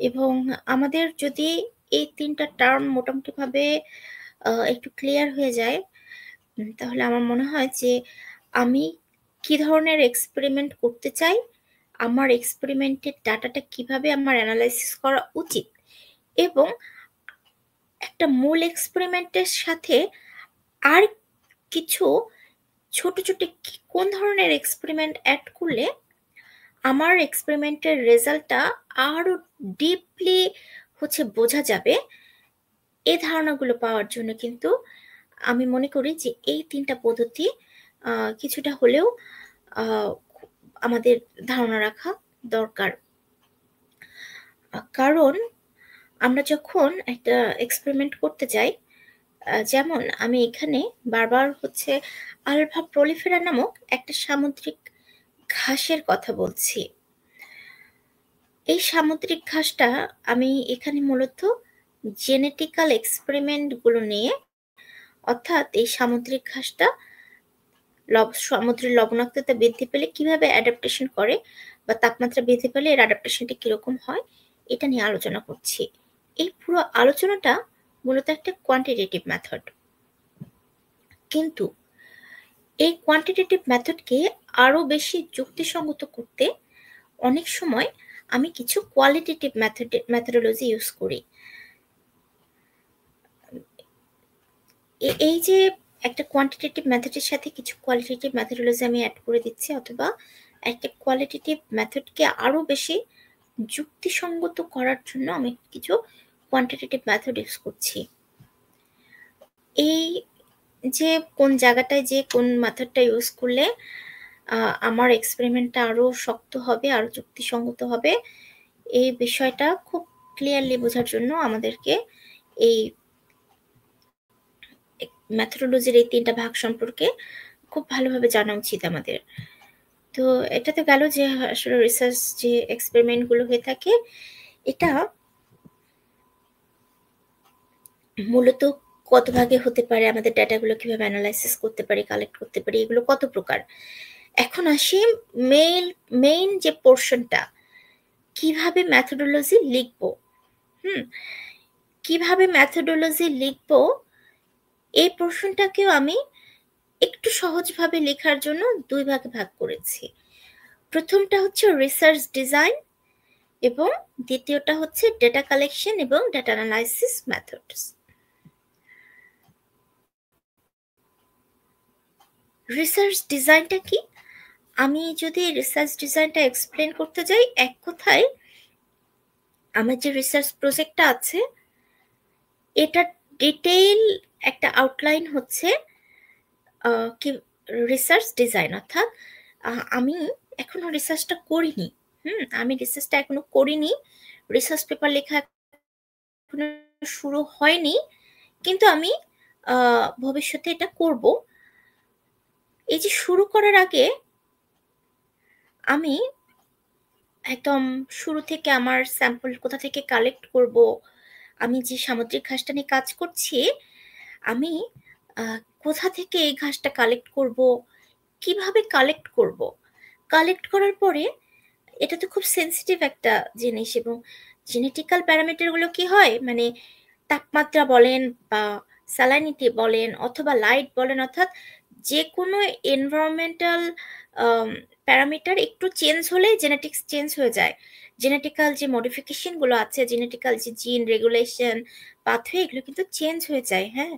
এবং আমাদের যদি এই তিনটা টার্ম মোটামুটি ভাবে একটু ক্লিয়ার হয়ে যায় তাহলে আমার মনে হয় যে আমি কি ধরনের এক্সপেরিমেন্ট করতে চাই, আমার এক্সপেরিমেন্টের ডাটাটা কিভাবে আমার অ্যানালাইসিস করা উচিত এবং একটা মূল এক্সপেরিমেন্টের সাথে আর কিছু ছোট ছোট কোন ধরনের এক্সপেরিমেন্ট অ্যাড করলে আমার এক্সপেরিমেন্টের রেজাল্টটা আরো ডিপলি বোঝা যাবে, এই ধারণাগুলো পাওয়ার জন্য কিন্তু আমি মনে করি যে এই তিনটা পদ্ধতি কিছুটা হলেও আমাদের ধারণা রাখা দরকার। কারণ আমরা যখন একটা এক্সপেরিমেন্ট করতে যাই, যেমন আমি এখানে বারবার আলফা প্রলিফেরা নামক একটা সামুদ্রিক ঘাসের কথা বলছি। এই সামুদ্রিক ঘাসটা আমি এখানে মূলত জেনেটিক্যাল এক্সপেরিমেন্টগুলো নিয়ে, অর্থাৎ এই সামুদ্রিক ঘাসটা সমুদ্রের লবণাক্ততা বৃদ্ধি পেলে কিভাবে অ্যাডাপ্টেশন করে বা তাপমাত্রা বৃদ্ধি পেলে এর অ্যাডাপ্টেশনটা কিরকম হয় এটা নিয়ে আলোচনা করছি। এই পুরো আলোচনাটা মূলত একটা কোয়ান্টিটেটিভ মেথড, কিন্তু এই কোয়ান্টিটেটিভ মেথডকে আরো বেশি যুক্তিসঙ্গত করতে অনেক সময় আমি কিছু কোয়ালিটেটিভ মেথডোলজি ইউজ করি। এই যে একটা কোয়ান্টিটেটিভ মেথডের সাথে কিছু কোয়ালিটেটিভ মেথডোলজি আমি অ্যাড করে দিচ্ছি, অথবা একটা কোয়ালিটেটিভ মেথডকে আরো বেশি যুক্তিসঙ্গত করার জন্য আমি কিছু কোয়ান্টিটেটিভ মেথড ইউজ করছি। এই যে কোন জায়গাটায় যে কোন মেথডটা ইউজ করলে আমার এক্সপেরিমেন্টটা আরো শক্ত হবে, আরো যুক্তিসঙ্গত হবে, এই বিষয়টা খুব ক্লিয়ারলি বোঝার জন্য আমাদেরকে এই মেথোডোলজির এই তিনটা ভাগ সম্পর্কে খুব ভালোভাবে জানা উচিত আমাদের। তো এটা তো গেল যে আসলে রিসার্চ যে এক্সপেরিমেন্ট গুলো হয়ে থাকে এটা মূলত কত ভাগে হতে পারে, আমাদের ডাটাগুলো কিভাবে অ্যানালাইসিস করতে পারি, কালেক্ট করতে পারি, এগুলো কত প্রকার। এখন আসি মেইন যে পোর্শনটা, কিভাবে মেথোডোলজি লিখবো। কিভাবে মেথোডোলজি লিখবো এই পোর্শনটাকেও আমি একটু সহজভাবে লেখার জন্য দুই ভাগে ভাগ করেছি। প্রথমটা হচ্ছে রিসার্চ ডিজাইন এবং দ্বিতীয়টা হচ্ছে ডেটা কালেকশন এবং ডেটা অ্যানালাইসিস মেথডস। রিসার্চ ডিজাইনটা কি? আমি যদি রিসার্চ ডিজাইনটা এক্সপ্লেন করতে যাই, এক কথায় আমার যে রিসার্চ প্রজেক্টটা আছে এটা ডিটেইল একটা আউটলাইন হচ্ছে কি রিসার্চ ডিজাইন, অর্থাৎ আমি এখনো রিসার্চটা করিনি। আমি রিসার্চটা এখনো করিনি, রিসার্চ পেপার লেখা এখনো শুরু হয়নি, কিন্তু আমি ভবিষ্যতে এটা করব। এই যে শুরু করার আগে আমি একদম শুরু থেকে আমার স্যাম্পল কোথা থেকে কালেক্ট করব, আমি যে সামুদ্রিক ঘাসটা নিয়ে কাজ করছি, আমি আ কোথা থেকে এই ঘাসটা কালেক্ট করব, কিভাবে কালেক্ট করব? কালেক্ট করার পরে এটা তো খুব সেনসিটিভ একটা জিনিস এবং জেনেটিক্যাল প্যারামিটার গুলো কি হয়? মানে তাপমাত্রা বলেন বা স্যালাইনিটি বলেন অথবা লাইট বলেন অর্থাৎ যেকোনো এনভায়রনমেন্টাল আম প্যারামিটার একটু চেঞ্জ হলেই জেনেটিক্স চেঞ্জ হয়ে যায়। জেনেটিক্যাল যে মডিফিকেশন গুলো আছে, জেনেটিক্যাল যে জিন রেগুলেশন, পাথওয়ে এগুলো কিন্তু চেঞ্জ হয়ে যায়, হ্যাঁ?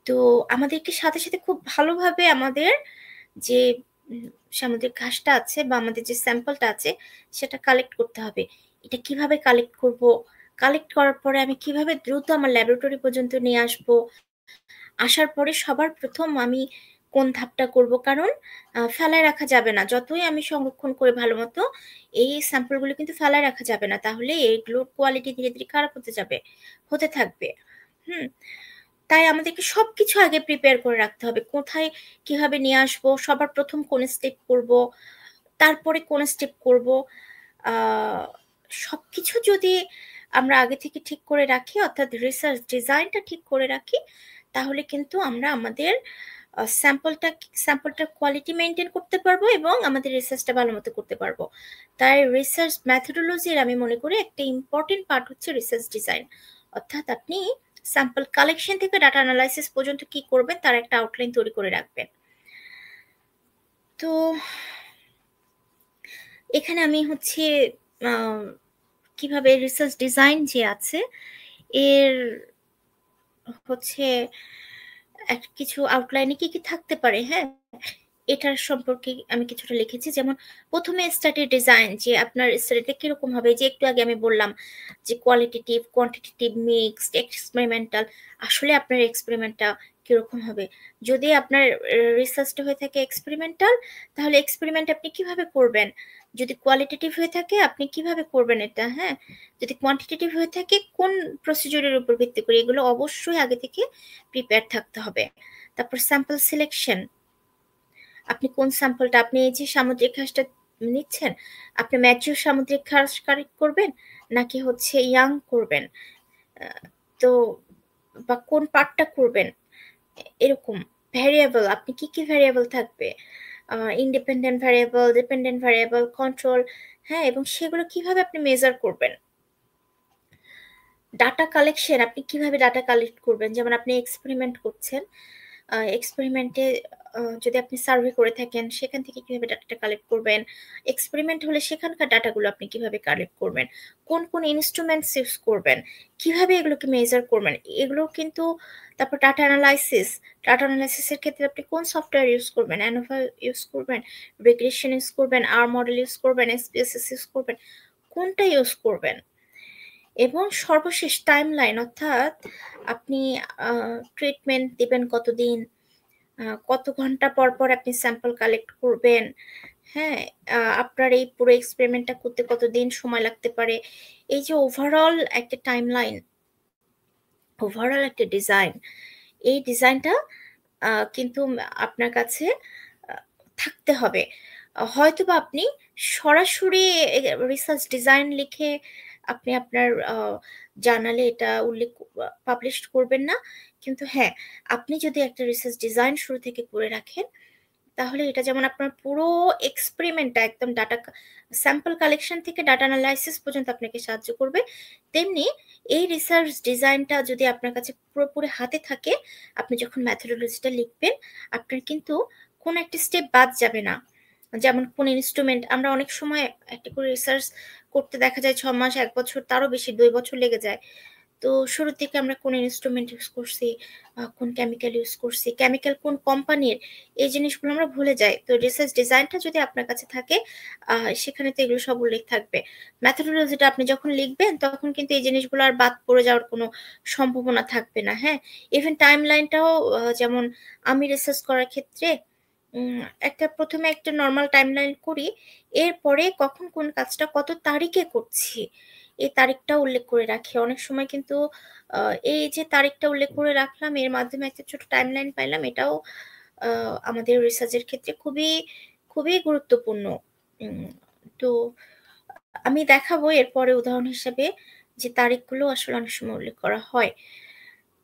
তো আমাদেরকে সাথে, সাথে খুব ভালোভাবে আমাদের যে উম সামুদ্রিক ঘাসটা আছে বা আমাদের যে স্যাম্পলটা আছে সেটা কালেক্ট করতে হবে। এটা কিভাবে কালেক্ট করব? কালেক্ট করার পরে আমি কিভাবে দ্রুত আমার ল্যাবরেটরি পর্যন্ত নিয়ে আসবো? আসার পরে সবার ১ম আমি কোন ধাপটা করব? কারণ ফেলায় রাখা যাবে না। যতই আমি সংরক্ষণ করি ভালোমতো, এই স্যাম্পল গুলো কিন্তু ফেলায় রাখা যাবে না। তাহলে এগুলোর কোয়ালিটি ধীরে, ধীরে খারাপ হতে যাবে, হতে থাকবে। হুম? তাই আমাদেরকে সবকিছু আগে প্রিপেয়ার করে রাখতে হবে। কোথায় কিভাবে নিয়ে আসবো, সবার ১ম কোন স্টেপ করব, তারপরে কোন স্টেপ করব। আ সবকিছু যদি আমরা আগে থেকে ঠিক করে রাখি অর্থাৎ রিসার্চ ডিজাইনটা ঠিক করে রাখি, তাহলে কিন্তু আমরা আমাদের স্যাম্পলটার কোয়ালিটি মেইনটেইন করতে পারবো এবং আমাদের রিসার্চটা ভালোমতো করতে পারবো। তাই রিসার্চ মেথোডোলজির আমি মনে করি একটা ইম্পোর্টেন্ট পার্ট হচ্ছে রিসার্চ ডিজাইন। অর্থাৎ আপনি স্যাম্পল কালেকশন থেকে ডাটা এনালাইসিস পর্যন্ত কি করবেন তার একটা আউটলাইন তৈরি করে রাখবেন। তো এখানে আমি হচ্ছে আ কিভাবে রিসার্চ ডিজাইন যে আছে এর হচ্ছে কিছু আউটলাইনে কি, কি থাকতে পারে, হ্যাঁ? এটার সম্পর্কে আমি কিছুটা লিখেছি। যেমন ১ম এ স্টাডি ডিজাইন যে আপনার স্টাডিটা কিরকম হবে? যে একটু আগে আমি বললাম যে কোয়ালিটেটিভ, কোয়ান্টিটেটিভ, মিক্সড, এক্সপেরিমেন্টাল। আসলে আপনার এক্সপেরিমেন্টটা কিরকম হবে? যদি আপনার রিসার্চটা হয়ে থাকে এক্সপেরিমেন্টাল, তাহলে এক্সপেরিমেন্ট আপনি কিভাবে করবেন? যদি কোয়ালিটেটিভ হয়ে থাকে আপনি কিভাবে করবেন এটা, হ্যাঁ? যদি কোয়ান্টিটেটিভ হয়ে থাকে কোন প্রসিডিউর এর উপর ভিত্তি করে? এগুলো অবশ্যই আগে থেকে প্রিপেয়ার থাকতে হবে। তারপর স্যাম্পল সিলেকশন আপনি কোন স্যাম্পলটা আপনি এই যে সামুদ্রিক ঘাসটা নিচ্ছেন, আপনি ম্যাচিউর সামুদ্রিক ঘাস কালেক্ট করবেন নাকি হচ্ছে ইয়াং করবেন? আ তো বা কোন পার্টটা করবেন? এরকম ভেরিয়েবল আপনি কি ভেরিয়েবল থাকবে? Uh independent variable, dependent variable, control হ্যাঁ? এবং সেগুলো কিভাবে আপনি মেজার করবেন? ডাটা কালেকশন আপনি কিভাবে ডাটা কালেক্ট করবেন? যেমন আপনি এক্সপেরিমেন্ট করছেন। এক্সপেরিমেন্টে যদি আপনি সার্ভে করে থাকেন, সেখান থেকে কিভাবে ডাটাটা কালেক্ট করবেন? এক্সপেরিমেন্ট হলে সেখানকার ডাটাগুলো আপনি কিভাবে কালেক্ট করবেন? কোন, কোন ইন্সট্রুমেন্টস ইউস করবেন? কিভাবে এগুলোকে মেজার করবেন? এগুলো কিন্তু তারপর ডাটা অ্যানালাইসিস। ডাটা অ্যানালাইসিস এর ক্ষেত্রে আপনি কোন সফটওয়্যার ইউস করবেন? ANOVA ইউস করবেন, রিগ্রেশন ইউস করবেন, R মডেল ইউস করবেন, SPSS ইউস করবেন। কোনটা ইউস করবেন? এবং সর্বশেষ টাইমলাইন অর্থাৎ আপনি আ ট্রিটমেন্ট দিবেন কতদিন, কত ঘন্টা পর, পর আপনি স্যাম্পল কালেক্ট করবেন, হ্যাঁ? আপনার এই পুরো এক্সপেরিমেন্টটা করতে কতদিন সময় লাগতে পারে। এই যে ওভারঅল একটা টাইমলাইন, ওভারঅল একটা ডিজাইন, এই ডিজাইনটা কিন্তু আপনার কাছে আ থাকতে হবে। হয়তোবা আপনি সরাসরি রিসার্চ ডিজাইন লিখে আপনি আপনার জার্নালে এটা উল্লেখ পাবলিশ করবেন না। কিন্তু হ্যাঁ, আপনি যদি একটা রিসার্চ ডিজাইন শুরু থেকে করে রাখেন, তাহলে এটা যেমন আপনার পুরো এক্সপেরিমেন্টটা একদম স্যাম্পল কালেকশন থেকে ডাটা এনালাইসিস পর্যন্ত আপনাকে সাহায্য করবে। তেমনি এই রিসার্চ ডিজাইনটা যদি আপনার কাছে পুরোপুরি হাতে থাকে, আপনি যখন মেথোডোলজিটা লিখবেন, আপনার কিন্তু কোনো একটা স্টেপ বাদ যাবে না। যেমন কোন ইন্সট্রুমেন্ট আমরা অনেক সময় একটা করে রিসার্চ করতে দেখা যায় ৬ মাস, ১ বছর তারও বেশি ২ বছর লেগে যায়। তো শুরুর দিকে আমরা কোন ইন্সট্রুমেন্ট ইউস করছি, কোন কেমিক্যাল ইউস করছি, কেমিক্যাল কোন কোম্পানির, এই জিনিসগুলো আমরা ভুলে যাই। তো রিসার্চ ডিজাইনটা যদি আপনার কাছে থাকে, আ সেখানে তো এগুলো সব উল্লেখ থাকবে। মেথোডোলজিটা আপনি যখন লিখবেন, তখন কিন্তু এই জিনিসগুলো আর বাদ পড়ে যাওয়ার কোনো সম্ভাবনা থাকবে না, হ্যাঁ? ইভেন টাইমলাইনটাও যেমন আমি রিসার্চ করার ক্ষেত্রে উম একটা ১ম এ একটা নরমাল টাইমলাইন করি। এরপরে কখন কোন কাজটা কত তারিখে করছি, এই তারিখটাও উল্লেখ করে রাখি। অনেক সময় কিন্তু আ এই যে তারিখটা উল্লেখ করে রাখলাম, এর মাধ্যমে একটা ছোট টাইমলাইন পাইলাম। এটাও আ আমাদের রিসার্চ এর ক্ষেত্রে খুবই, খুবই গুরুত্বপূর্ণ। উম তো আমি দেখাবো এরপরে উদাহরণ হিসেবে যে তারিখগুলো আসলে অনেক সময় উল্লেখ করা হয়।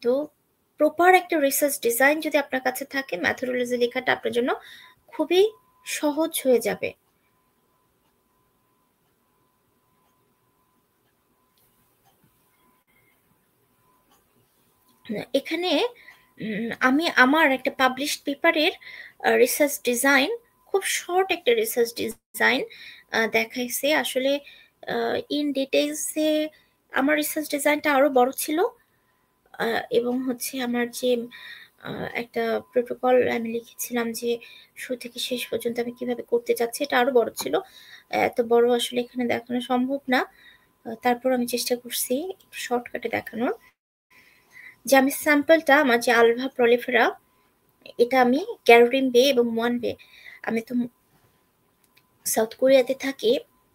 তো প্রপার একটা রিসার্চ ডিজাইন যদি আপনার কাছে থাকে, মেথোডোলজি লেখাটা আপনার জন্য খুবই সহজ হয়ে যাবে। এখানে আমি আমার একটা পাবলিশড পেপারের রিসার্চ ডিজাইন, খুব শর্ট একটা রিসার্চ ডিজাইন দেখাইছে। আসলে ইন ডিটেইলসে আমার রিসার্চ ডিজাইনটা আরো বড় ছিল, এবং হচ্ছে আমার যে একটা প্রোটোকল আমি লিখেছিলাম যে শুরু থেকে শেষ পর্যন্ত আমি কিভাবে করতে চাচ্ছি, এটা আরো বড় ছিল। এত বড় আসলে এখানে দেখানো সম্ভব না। তারপর আমি চেষ্টা করছি একটু শর্টকাটে দেখানোর। যে আমি স্যাম্পলটা আমার যে আলভা প্রলিফেরা, এটা আমি গ্যারোরিন বে এবং মোয়ান বে, আমি তো সাউথ কোরিয়াতে থাকি।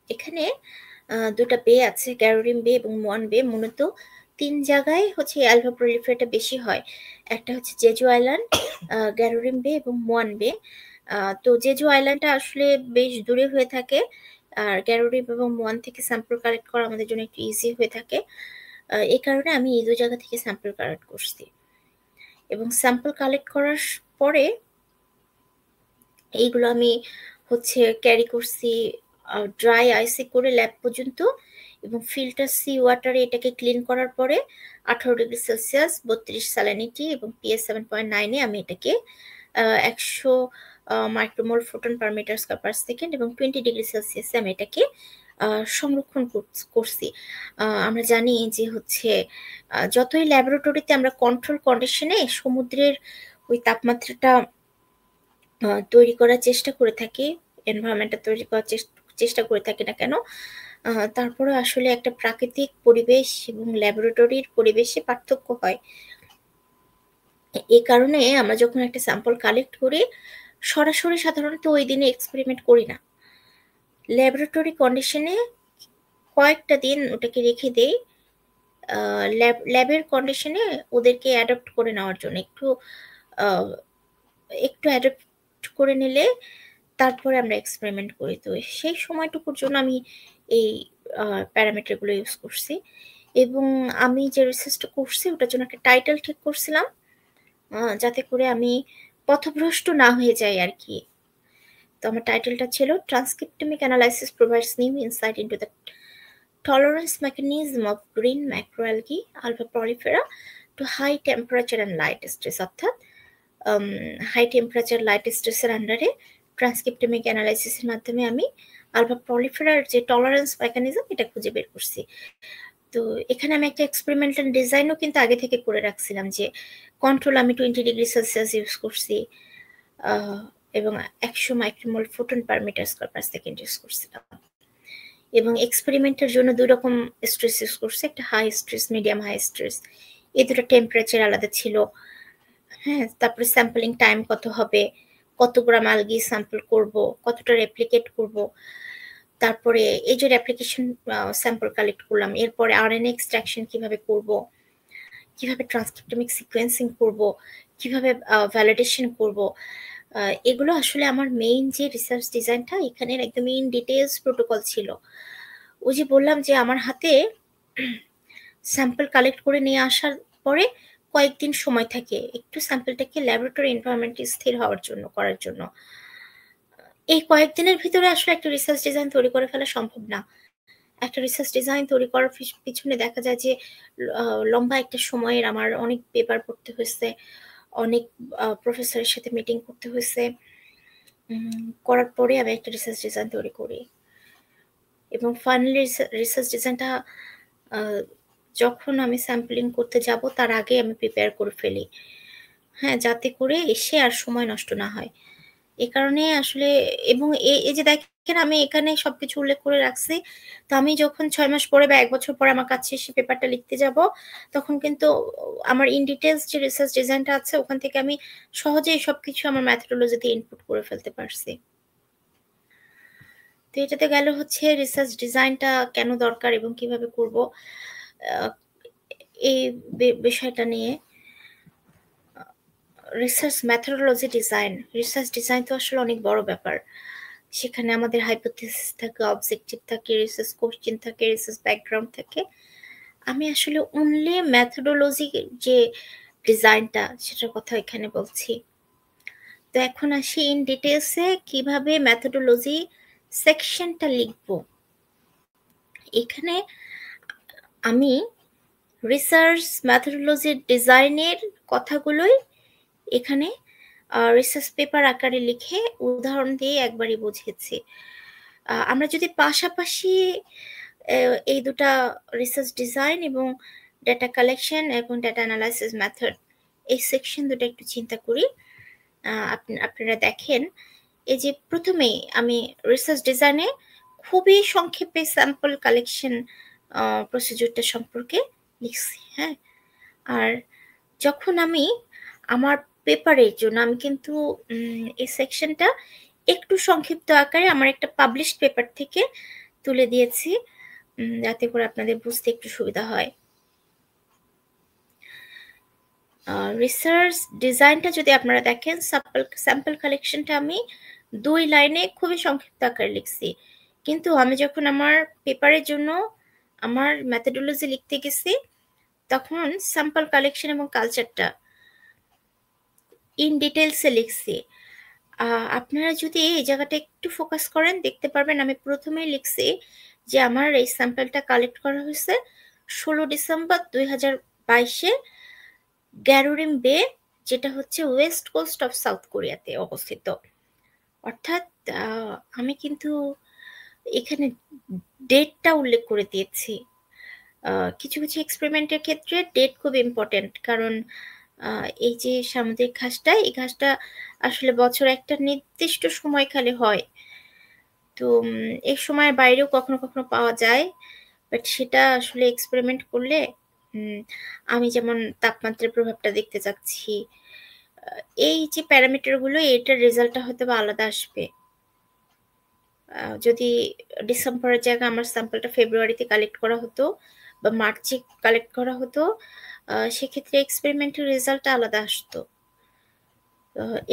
এখানে দুটা বে আছে, গ্যারোরিন বে এবং মোয়ান বে। মূলত ৩ জায়গায় হচ্ছে এই আলভা প্রলিফেরাটা বেশি হয়। একটা হচ্ছে জেজু আইল্যান্ড, গ্যারোরিন বে এবং মোয়ান বে। তো জেজু আইল্যান্ডটা আসলে বেশ দূরে হয়ে থাকে, আর গ্যারোরিন এবং মোয়ান থেকে স্যাম্পল কালেক্ট করা আমাদের জন্য একটু ইজি হয়ে থাকে। এই কারণে আমি এই ২ জায়গা থেকে স্যাম্পল কালেক্ট করছি। এবং স্যাম্পল কালেক্ট করার পরে এইগুলো আমি হচ্ছে ক্যারি করছি ড্রাই আইসে করে ল্যাব পর্যন্ত, এবং ফিল্টার সি ওয়াটারে এটাকে ক্লিন করার পরে 18°C 32 স্যালিনিটি এবং পিএস 7.9 আমি এটাকে 100 micromole photon per metre square per second এবং 20°C আমি এটাকে সংরক্ষণ করছি। আমরা জানি যে হচ্ছে যতই ল্যাবরেটরিতে আমরা কন্ট্রোল কন্ডিশনে সমুদ্রের ওই তাপমাত্রাটা তৈরি করার চেষ্টা করে থাকি, এনভায়রনমেন্টটা তৈরি করার চেষ্টা করে থাকি না কেন, তারপরে আসলে একটা প্রাকৃতিক পরিবেশ এবং ল্যাবরেটরির পরিবেশে পার্থক্য হয়। এই কারণে আমরা যখন একটা স্যাম্পল কালেক্ট করি, সরাসরি সাধারণত ওই দিনে এক্সপেরিমেন্ট করি না। ল্যাবরেটরি কন্ডিশনে কয়েকটা দিন ওটাকে রেখে দেই, ল্যাবের কন্ডিশনে ওদেরকে অ্যাডপ্ট করে নেওয়ার জন্য, একটু অ্যাডপ্ট করে নিলে তারপরে আমরা এক্সপেরিমেন্ট করি। তো সেই সময়টুকুর জন্য আমি এই প্যারামিটারগুলো ইউজ করছি, এবং আমি যে রিসার্চটা করছি ওটার জন্য একটা টাইটেল ঠিক করছিলাম, যাতে করে আমি পথভ্রষ্ট না হয়ে যাই আর কি। তো আমার টাইটেলটা ছিল transcriptomic analysis provides new insight into the tolerance mechanism of green microalgae alpha prolifera to high temperature and light stress. অর্থাৎ হাই টেম্পারেচার লাইট স্ট্রেসের আন্ডারে ট্রান্সক্রিপ্টমিক অ্যানালাইসিসের মাধ্যমে আমি আলফা প্রলিফেরার যে টলারেন্স মেকানিজম এটা খুঁজে বের করছি। তো এখানে আমি একটা এক্সপেরিমেন্টাল ডিজাইনও কিন্তু আগে থেকে করে রাখছিলাম, যে কন্ট্রোল আমি 20°C ইউজ করছি, এবং 100 micromole photon per metre square per second use করছিলাম। এবং এক্সপেরিমেন্টের জন্য 2 রকম স্ট্রেস ইউজ করছি, একটা high stress, medium high stress. এই দুটো টেম্পারেচার আলাদা ছিল। হ্যাঁ, তারপরে স্যাম্পলিং টাইম কত হবে, কত গ্রাম আলগি স্যাম্পল করব, কতটা রেপ্লিকেট করব, তারপরে এই যে রেপ্লিকেশন স্যাম্পল কালেক্ট করলাম, এরপরে আরএনএ এক্সট্রাকশন কিভাবে করব, কিভাবে ট্রান্সক্রিপ্টমিক সিকোয়েন্সিং করব, কিভাবে ভ্যালিডেশন করব, এগুলো আসলে আমার মেইন যে রিসার্চ ডিজাইনটা এখানের একদম ইন ডিটেলস প্রোটোকল ছিল। ওই যে বললাম যে আমার হাতে স্যাম্পল কালেক্ট করে নিয়ে আসার পরে কয়েকদিন সময় থাকে একটু স্যাম্পলটাকে ল্যাবরেটরি এনভায়রনমেন্টে স্থির হওয়ার জন্য, করার জন্য। এই কয়েকদিনের ভিতরে আসলে একটা রিসার্চ ডিজাইন তৈরি করে ফেলা সম্ভব না। একটা রিসার্চ ডিজাইন তৈরি করার পিছনে দেখা যায় যে লম্বা একটা সময়ের আমার অনেক পেপার পড়তে হয়েছে, অনেক প্রফেসরের সাথে মিটিং করতে হয়েছে, করার পরে আমি একটা রিসার্চ ডিজাইন তৈরি করি। এবং ফাইনালি রিসার্চ ডিজাইনটা যখন আমি স্যাম্পলিং করতে যাব তার আগে আমি প্রিপেয়ার করে ফেলি, হ্যাঁ, যাতে করে এসে আর সময় নষ্ট না হয়। এ কারণে আসলে, এবং এই যে দেখেন আমি এখানে সবকিছু উল্লেখ করে রাখছি। তো আমি যখন ৬ মাস পরে বা ১ বছর পরে আমার কাছে এসে পেপারটা লিখতে যাব, তখন কিন্তু আমার ইন ডিটেইলস যে রিসার্চ ডিজাইনটা আছে ওখান থেকে আমি সহজেই সবকিছু আমার মেথোডোলজিতে ইনপুট করে ফেলতে পারছি। তো এটাতে গেল হচ্ছে রিসার্চ ডিজাইনটা কেন দরকার এবং কিভাবে করব, এই বিষয়টা নিয়ে। Research methodology design, research design তো আসলে অনেক বড় ব্যাপার। সেখানে আমাদের হাইপোথিসিস থাকে, অবজেক্টিভ থাকে, রিসার্চ কোয়েশ্চেন থাকে, রিসার্চ ব্যাকগ্রাউন্ড থাকে। আমি আসলে অনলি মেথোডোলজি যে ডিজাইনটা সেটার কথা এখানে বলছি। তো এখন আসি ইন ডিটেলসে কিভাবে মেথোডোলজি সেকশনটা লিখব। এখানে আমি রিসার্চ মেথোডোলজি ডিজাইনের কথাগুলোই এখানে রিসার্চ পেপার আকারে লিখে উদাহরণ দিয়ে একবারই বুঝিয়েছি। আমরা যদি পাশাপাশি এই দুটা রিসার্চ ডিজাইন এবং ডেটা কালেকশন এবং ডেটা অ্যানালাইসিস মেথড এই সেকশন দুটো একটু চিন্তা করি, আপনারা দেখেন এই যে প্রথমেই আমি রিসার্চ ডিজাইনে খুবই সংক্ষেপে স্যাম্পল কালেকশন প্রসিডিউরটা সম্পর্কে লিখছি, হ্যাঁ। আর যখন আমি আমার পেপারের জন্য আমি কিন্তু এই সেকশনটা একটু সংক্ষিপ্ত আকারে আমার একটা পাবলিশড পেপার থেকে তুলে দিয়েছি, যাতে করে আপনাদের বুঝতে একটু সুবিধা হয়। রিসার্চ ডিজাইনটা যদি আপনারা দেখেন, স্যাম্পল কালেকশনটা আমি 2 লাইনে খুবই সংক্ষিপ্ত আকারে লিখছি, কিন্তু আমি যখন আমার পেপারের জন্য আমার মেথোডোলজি লিখতে গেছি তখন স্যাম্পল কালেকশন এবং কালচারটা ইন ডিটেলসে লিখছি। আপনারা যদি এই জায়গাটা একটু ফোকাস করেন দেখতে পারবেন আমি প্রথমেই লিখছি যে আমার এই স্যাম্পলটা কালেক্ট করা হয়েছে 16 ডিসেম্বর 2022-এ গ্যারোরিম বে, যেটা হচ্ছে ওয়েস্ট কোস্ট অফ সাউথ কোরিয়াতে অবস্থিত। অর্থাৎ আমি কিন্তু এখানে ডেটটা উল্লেখ করে দিয়েছি। কিছু কিছু এক্সপেরিমেন্টের ক্ষেত্রে ডেট খুব ইম্পর্টেন্ট, কারণ এই যে সামুদ্রিক ঘাসটা, এই ঘাসটা আসলে বছর একটা নির্দিষ্ট সময়কালে হয়। তো এই সময়ের বাইরেও কখনো কখনো পাওয়া যায়, বাট সেটা আসলে এক্সপেরিমেন্ট করলে আমি যেমন তাপমাত্রার প্রভাবটা দেখতে চাচ্ছি, এই যে প্যারামিটারগুলো এটার রেজাল্টটা হয়তো বা আলাদা আসবে। যদি ডিসেম্বরের জায়গায় আমার স্যাম্পলটা ফেব্রুয়ারিতে কালেক্ট করা হতো বা মার্চে কালেক্ট করা হতো, সেক্ষেত্রে এক্সপেরিমেন্টের রেজাল্টটা আলাদা আসতো।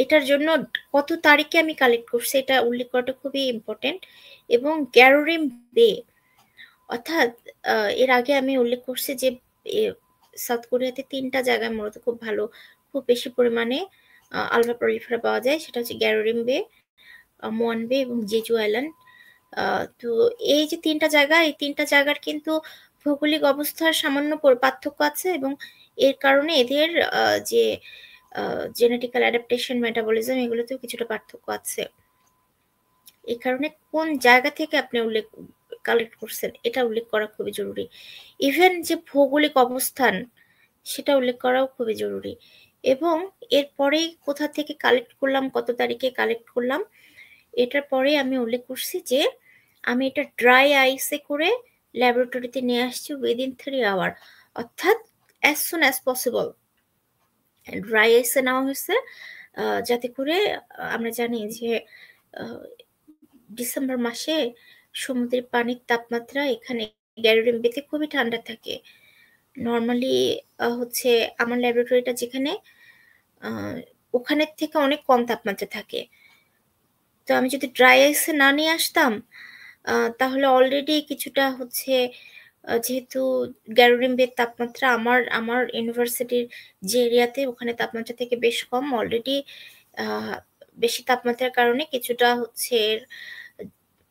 এটার জন্য কত তারিখে আমি কালেক্ট করছি এটা উল্লেখ করাটা খুবই ইম্পর্টেন্ট। এবং গ্যারোরিম বে, অর্থাৎ এর আগে আমি উল্লেখ করছি যে সাউথ কোরিয়াতে 3টা জায়গায় মূলত খুব ভালো, খুব বেশি পরিমাণে আলফা প্রলিফেরা পাওয়া যায়, সেটা হচ্ছে গ্যারোরিম বে, মোয়ান বে এবং জেজু আইল্যান্ড। তো এই যে 3টা জায়গা, এই 3টা জায়গার কিন্তু ভৌগোলিক অবস্থার সামান্য পার্থক্য আছে এবং এর কারণে এদের যে জেনেটিক্যাল অ্যাডাপ্টেশন, মেটাবলিজম এগুলোতেও কিছুটা পার্থক্য আছে। এই কারণে কোন জায়গা থেকে আপনি কালেক্ট করছেন এটা উল্লেখ করা খুবই জরুরি। ইভেন যে ভৌগোলিক অবস্থান সেটা উল্লেখ করাও খুবই জরুরি। এবং এরপরেই কোথা থেকে কালেক্ট করলাম, কত তারিখে কালেক্ট করলাম, এটার পরে আমি উল্লেখ করছি যে আমি এটা ড্রাই আইসে করে ল্যাবরেটরিতে নিয়ে আসছি উইদিন 3 আওয়ার, অর্থাৎ as soon as possible dry আইসে নেওয়া হয়েছে, যাতে করে আমরা জানি যে ডিসেম্বর মাসে সমুদ্রের পানির তাপমাত্রা এখানে গ্যারোরিম বেতে খুবই ঠান্ডা থাকে। নর্মালি হচ্ছে আমার ল্যাবরেটরিটা যেখানে, ওখানের থেকে অনেক কম তাপমাত্রা থাকে। তো আমি যদি ড্রাই আইসে না নিয়ে আসতাম, তাহলে অলরেডি কিছুটা হচ্ছে, যেহেতু গ্যারোরিম বের তাপমাত্রা আমার আমার ইউনিভার্সিটির যে এরিয়াতে ওখানে তাপমাত্রা থেকে বেশ কম, অলরেডি বেশি তাপমাত্রার কারণে কিছুটা হচ্ছে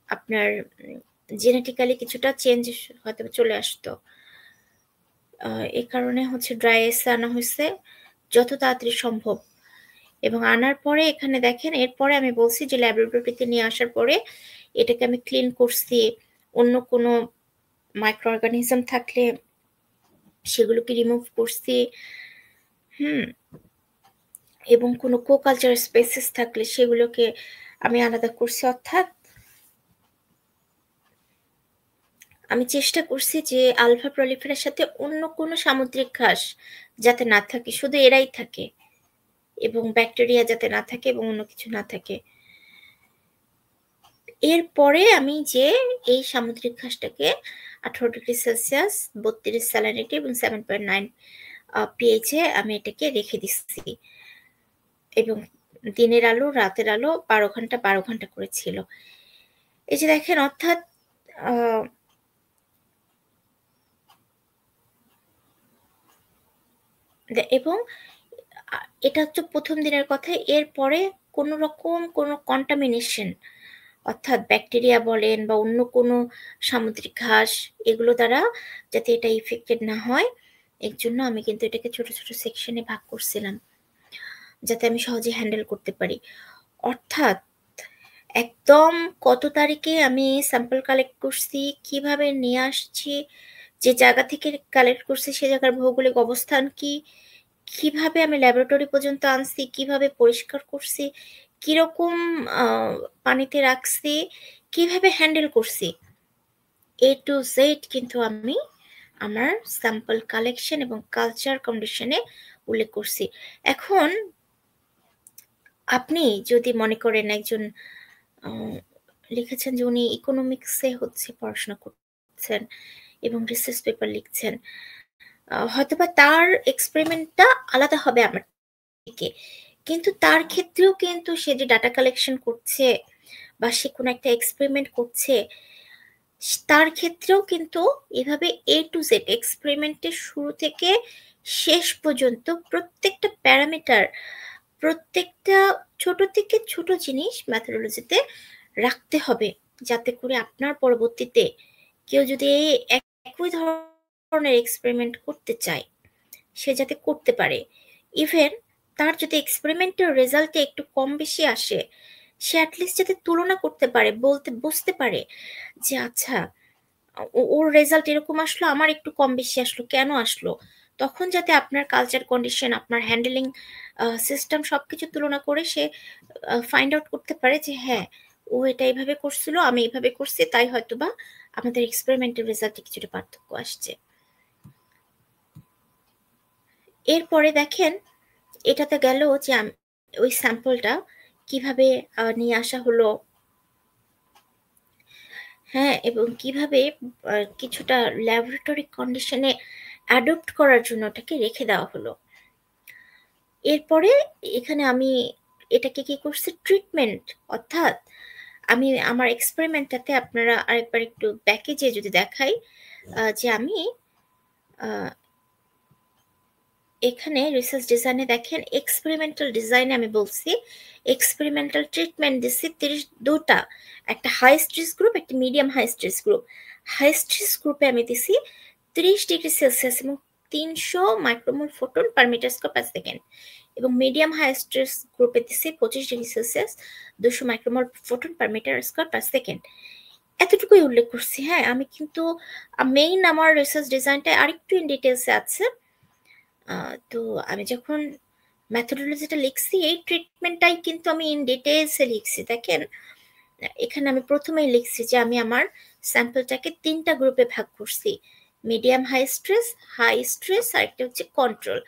আপনার জেনেটিক্যালি কিছুটা চেঞ্জ হয়তো চলে আসতো। এই কারণে হচ্ছে ড্রাই আইসে আনা হয়েছে যত তাড়াতাড়ি সম্ভব। এবং আনার পরে এখানে দেখেন, এরপরে আমি বলছি যে ল্যাবরেটরিতে নিয়ে আসার পরে এটাকে আমি ক্লিন করছি, অন্য কোনো মাইক্রো অর্গানিজম থাকলে সেগুলোকে রিমুভ করছি, এবং কোনো কোকালচার স্পেসিস থাকলে সেগুলোকে আমি আলাদা করছি। অর্থাৎ আমি চেষ্টা করছি যে আলফা প্রলিফেরার সাথে অন্য কোনো সামুদ্রিক ঘাস যাতে না থাকে, শুধু এরাই থাকে, এবং ব্যাকটেরিয়া যাতে না থাকে এবং অন্য কিছু না থাকে। এরপরে আমি যে এই সামুদ্রিক ঘাসটাকে 18 ডিগ্রি সেলসিয়াস, 32 স্যালিনিটি এবং 7.9 পিএইচে আমি এটাকে রেখে দিচ্ছি, এবং দিনের আলো রাতের আলো 12 ঘন্টা 12 ঘন্টা করে ছিল। এই যে দেখেন, অর্থাৎ এবং এটা হচ্ছে প্রথম দিনের কথা। এরপরে কোনো রকম কোনো কন্টামিনেশন, অর্থাৎ ব্যাকটেরিয়া বলেন বা অন্য কোনো সামুদ্রিক ঘাস, এগুলো দ্বারা যাতে এটা ইফেক্টেড না হয়, এর জন্য আমি কিন্তু এটাকে ছোট ছোট সেকশনে ভাগ করছিলাম, যাতে আমি সহজে হ্যান্ডেল করতে পারি। অর্থাৎ একদম কত তারিখে আমি স্যাম্পল কালেক্ট করছি, কিভাবে নিয়ে আসছি, যে জায়গা থেকে কালেক্ট করছি সে জায়গার ভৌগোলিক অবস্থান কি, কিভাবে আমি ল্যাবরেটরি পর্যন্ত আনছি, কিভাবে পরিষ্কার করছি, কিরকম পানিতে রাখছি, কিভাবে হ্যান্ডেল করছি, এ টু জেড কিন্তু আমি আমার স্যাম্পল কালেকশন এবং কালচার কন্ডিশনে উল্লেখ করছি। এখন আপনি যদি মনে করেন একজন লিখেছেন যে উনি ইকোনমিক্সে হচ্ছে পড়াশোনা করছেন এবং রিসার্চ পেপার লিখছেন, হয়তোবা তার এক্সপেরিমেন্টটা আলাদা হবে আমার থেকে, কিন্তু তার ক্ষেত্রেও কিন্তু সে যে ডাটা কালেকশন করছে বা সে কোনো একটা এক্সপেরিমেন্ট করছে, তার ক্ষেত্রেও কিন্তু এভাবে এ টু জেড এক্সপেরিমেন্টের শুরু থেকে শেষ পর্যন্ত প্রত্যেকটা প্যারামিটার, প্রত্যেকটা ছোট থেকে ছোট জিনিস মেথোডোলজিতে রাখতে হবে, যাতে করে আপনার পরবর্তীতে কেউ যদি এই একই ধরনের এক্সপেরিমেন্ট করতে চায় সে যাতে করতে পারে। ইভেন তার যদি এক্সপেরিমেন্টের রেজাল্টে একটু কম বেশি আসে, সে অ্যাটলিস্ট যাতে তুলনা করতে পারে, বলতে বুঝতে পারে যে আচ্ছা ওর রেজাল্ট এরকম আসলো, আমার একটু কম বেশি আসলো, কেন আসলো? তখন যাতে আপনার কালচার কন্ডিশন, আপনার হ্যান্ডেলিং সিস্টেম সবকিছু তুলনা করে সে ফাইন্ড আউট করতে পারে যে হ্যাঁ, ও এটা এইভাবে করছিল, আমি এইভাবে করছি, তাই হয়তোবা আমাদের এক্সপেরিমেন্টের রেজাল্টে কিছুটা পার্থক্য আসছে। এরপরে দেখেন, এটাতে গেল যে ওই স্যাম্পলটা কিভাবে নিয়ে আসা হলো, হ্যাঁ, এবং কিভাবে কিছুটা ল্যাবরেটরি কন্ডিশনে অ্যাডপ্ট করার জন্য ওটাকে রেখে দেওয়া হলো। এরপরে এখানে আমি এটাকে কি করছি, ট্রিটমেন্ট, অর্থাৎ আমি আমার এক্সপেরিমেন্টটাতে আপনারা আরেকবার একটু ব্যাকে যেয়ে যদি দেখাই, যে আমি এখানে রিসার্চ ডিজাইনে দেখেন, এক্সপেরিমেন্টাল ডিজাইনে আমি বলছি এক্সপেরিমেন্টাল ট্রিটমেন্ট দিচ্ছি 32টা, একটা হাই স্ট্রেস গ্রুপ, একটা medium high stress group. High stress গ্রুপে আমি দিছি 30 ডিগ্রি সেলসিয়াস এবং 300 micromole photon per metre square per second, এবং মিডিয়াম হাই স্ট্রেস গ্রুপে দিছি 25 degree Celsius 200 micromole photon per metre square per second. এতটুকুই উল্লেখ করছি। হ্যাঁ, আমি কিন্তু মেইন আমার রিসার্চ ডিজাইনটা আরেকটু ইন ডিটেলসে আছে। তো আমি যখন মেথোডোলজিটা লিখছি, এই ট্রিটমেন্টটাই কিন্তু আমি ইন ডিটেলসে লিখছি। দেখেন, এখানে আমি প্রথমেই লিখছি যে আমি আমার স্যাম্পলটাকে 3টা গ্রুপে ভাগ করছি, মিডিয়াম হাই স্ট্রেস আর একটা হচ্ছে কন্ট্রোল।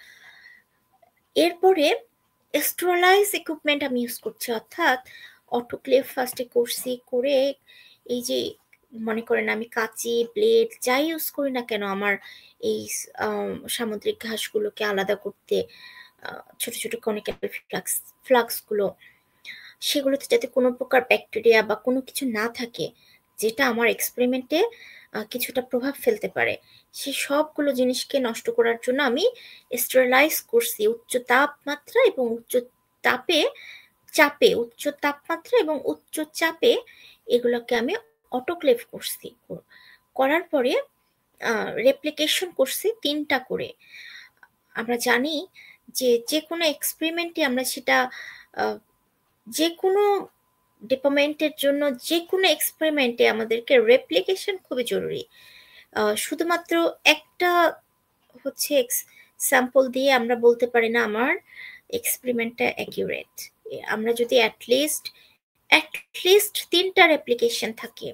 এরপরে স্টেরিলাইজ ইকুইপমেন্ট আমি ইউজ করছি, অর্থাৎ অটোক্লেভ ফার্স্টে করছি, করে এই যে মনে করেন আমি কাঁচি, ব্লেড যাই ইউজ করি না কেন আমার এই সামুদ্রিক ঘাসগুলোকে আলাদা করতে, ছোট ছোট কনিক্যাল ফ্লাক্সগুলো, সেগুলোতে যাতে কোনো প্রকার ব্যাকটেরিয়া বা কোনো কিছু না থাকে যেটা আমার এক্সপেরিমেন্টে কিছুটা প্রভাব ফেলতে পারে, সে সবগুলো জিনিসকে নষ্ট করার জন্য আমি স্টেরিলাইজ করছি উচ্চ তাপমাত্রা এবং উচ্চ তাপমাত্রা এবং উচ্চ চাপে এগুলোকে আমি অটোক্লেভ করছি। করার পরে রেপ্লিকেশন করছি 3টা করে। আমরা জানি যে যে কোনো এক্সপেরিমেন্টে আমরা সেটা যে কোনো ডিপার্টমেন্টের জন্য যে কোনো এক্সপেরিমেন্টে আমাদেরকে রেপ্লিকেশন খুবই জরুরি। শুধুমাত্র একটা হচ্ছে স্যাম্পল দিয়ে আমরা বলতে পারি না আমার এক্সপেরিমেন্টটা অ্যাকিউরেট। আমরা যদি অ্যাটলিস্ট 3টা রেপ্লিকেশন থাকে,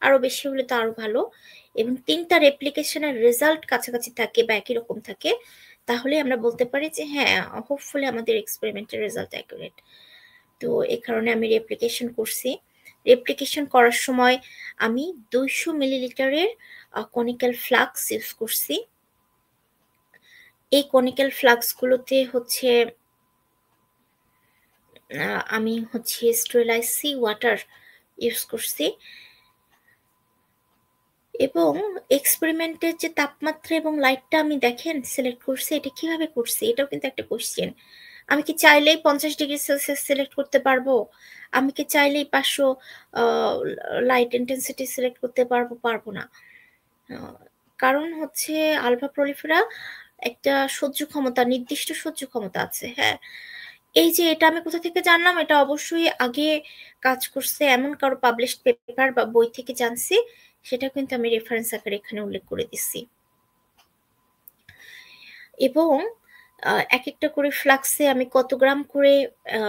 আরো বেশি হলে তো আরো ভালো, এবং 3টা রেপ্লিকেশনের রেজাল্ট কাছাকাছি থাকে বা একই রকম থাকে, তাহলে আমরা বলতে পারি যে হ্যাঁ, হোপফুলি আমাদের এক্সপেরিমেন্টের রেজাল্ট অ্যাকুরেট। তো এই কারণে আমি রেপ্লিকেশন করছি। রেপ্লিকেশন করার সময় আমি 200 মিলিলিটারের কনিক্যাল ফ্লাক্স ইউজ করছি। এই কনিক্যাল ফ্লাক্সগুলোতে হচ্ছে আমি হচ্ছে স্টেরিলাইজ সি ওয়াটার ইউজ করছি। এবং এক্সপেরিমেন্টের যে তাপমাত্রা এবং লাইটটা আমি দেখেন সিলেক্ট করছি, এটা কিভাবে করছি? এটাও কিন্তু একটা কোয়েশ্চেন। আমি কি চাইলেই 50°C সিলেক্ট করতে পারবো? আমি কি চাইলেই 500 আ লাইট ইনটেনসিটি সিলেক্ট করতে পারবো? পারবো না। আ কারণ হচ্ছে আলফা প্রলিফেরা একটা সহ্য ক্ষমতা, নির্দিষ্ট সহ্য ক্ষমতা আছে, হ্যাঁ? এই যে এটা আমি কোথা থেকে জানলাম? এটা অবশ্যই আগে কাজ করছে এমন কারো পাবলিশড পেপার বা বই থেকে জানছি। সেটা কিন্তু আমি রেফারেন্স আকারে এখানে উল্লেখ করে দিছি। এবং একেকটা করে ফ্লাক্সে আমি কত গ্রাম করে আ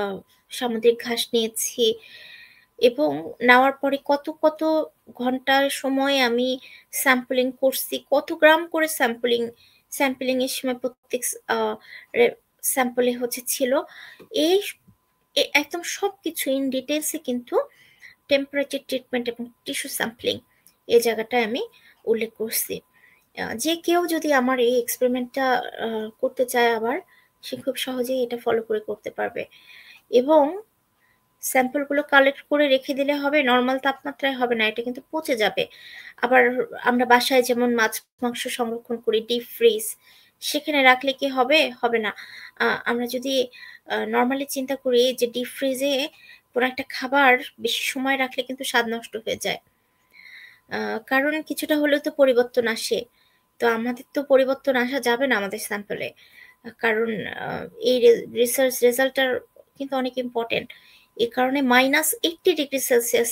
সামুদ্রিক ঘাস নিয়েছি এবং নেওয়ার পরে কত ঘন্টার সময় আমি স্যাম্পলিং করছি, কত গ্রাম করে স্যাম্পলিং এর সময় প্রত্যেক আ রে স্যাম্পলে হচ্ছে ছিল। এই একদম সবকিছু ইন ডিটেইলস এ কিন্তু টেম্পারেচার ট্রিটমেন্ট এবং টিস্যু স্যাম্পলিং এই জায়গাটায় আমি উল্লেখ করছি। যে কেউ যদি আমার এই এক্সপেরিমেন্টটা করতে চায় আবার, সে খুব সহজেই এটা ফলো করে করতে পারবে। এবং স্যাম্পলগুলো কালেক্ট করে রেখে দিলে হবে, নরমাল তাপমাত্রায় হবে না, এটা কিন্তু পচে যাবে। আবার আমরা বাসায় যেমন মাছ, মাংস সংরক্ষণ করি ডিপ ফ্রিজ, সেখানে রাখলে কি হবে? হবে না। আমরা যদি নরমালি চিন্তা করি যে ডিপ ফ্রিজে কোনো একটা খাবার বেশি সময় রাখলে কিন্তু স্বাদ নষ্ট হয়ে যায়। আ কারণ কিছুটা হলেও তো পরিবর্তন আসে। তো আমাদের তো পরিবর্তন আসা যাবে না আমাদের স্যাম্পলে। কারণ আ এই রিসার্চ রেজাল্টটার কিন্তু অনেক ইম্পোর্টেন্ট। এ কারণে -80°C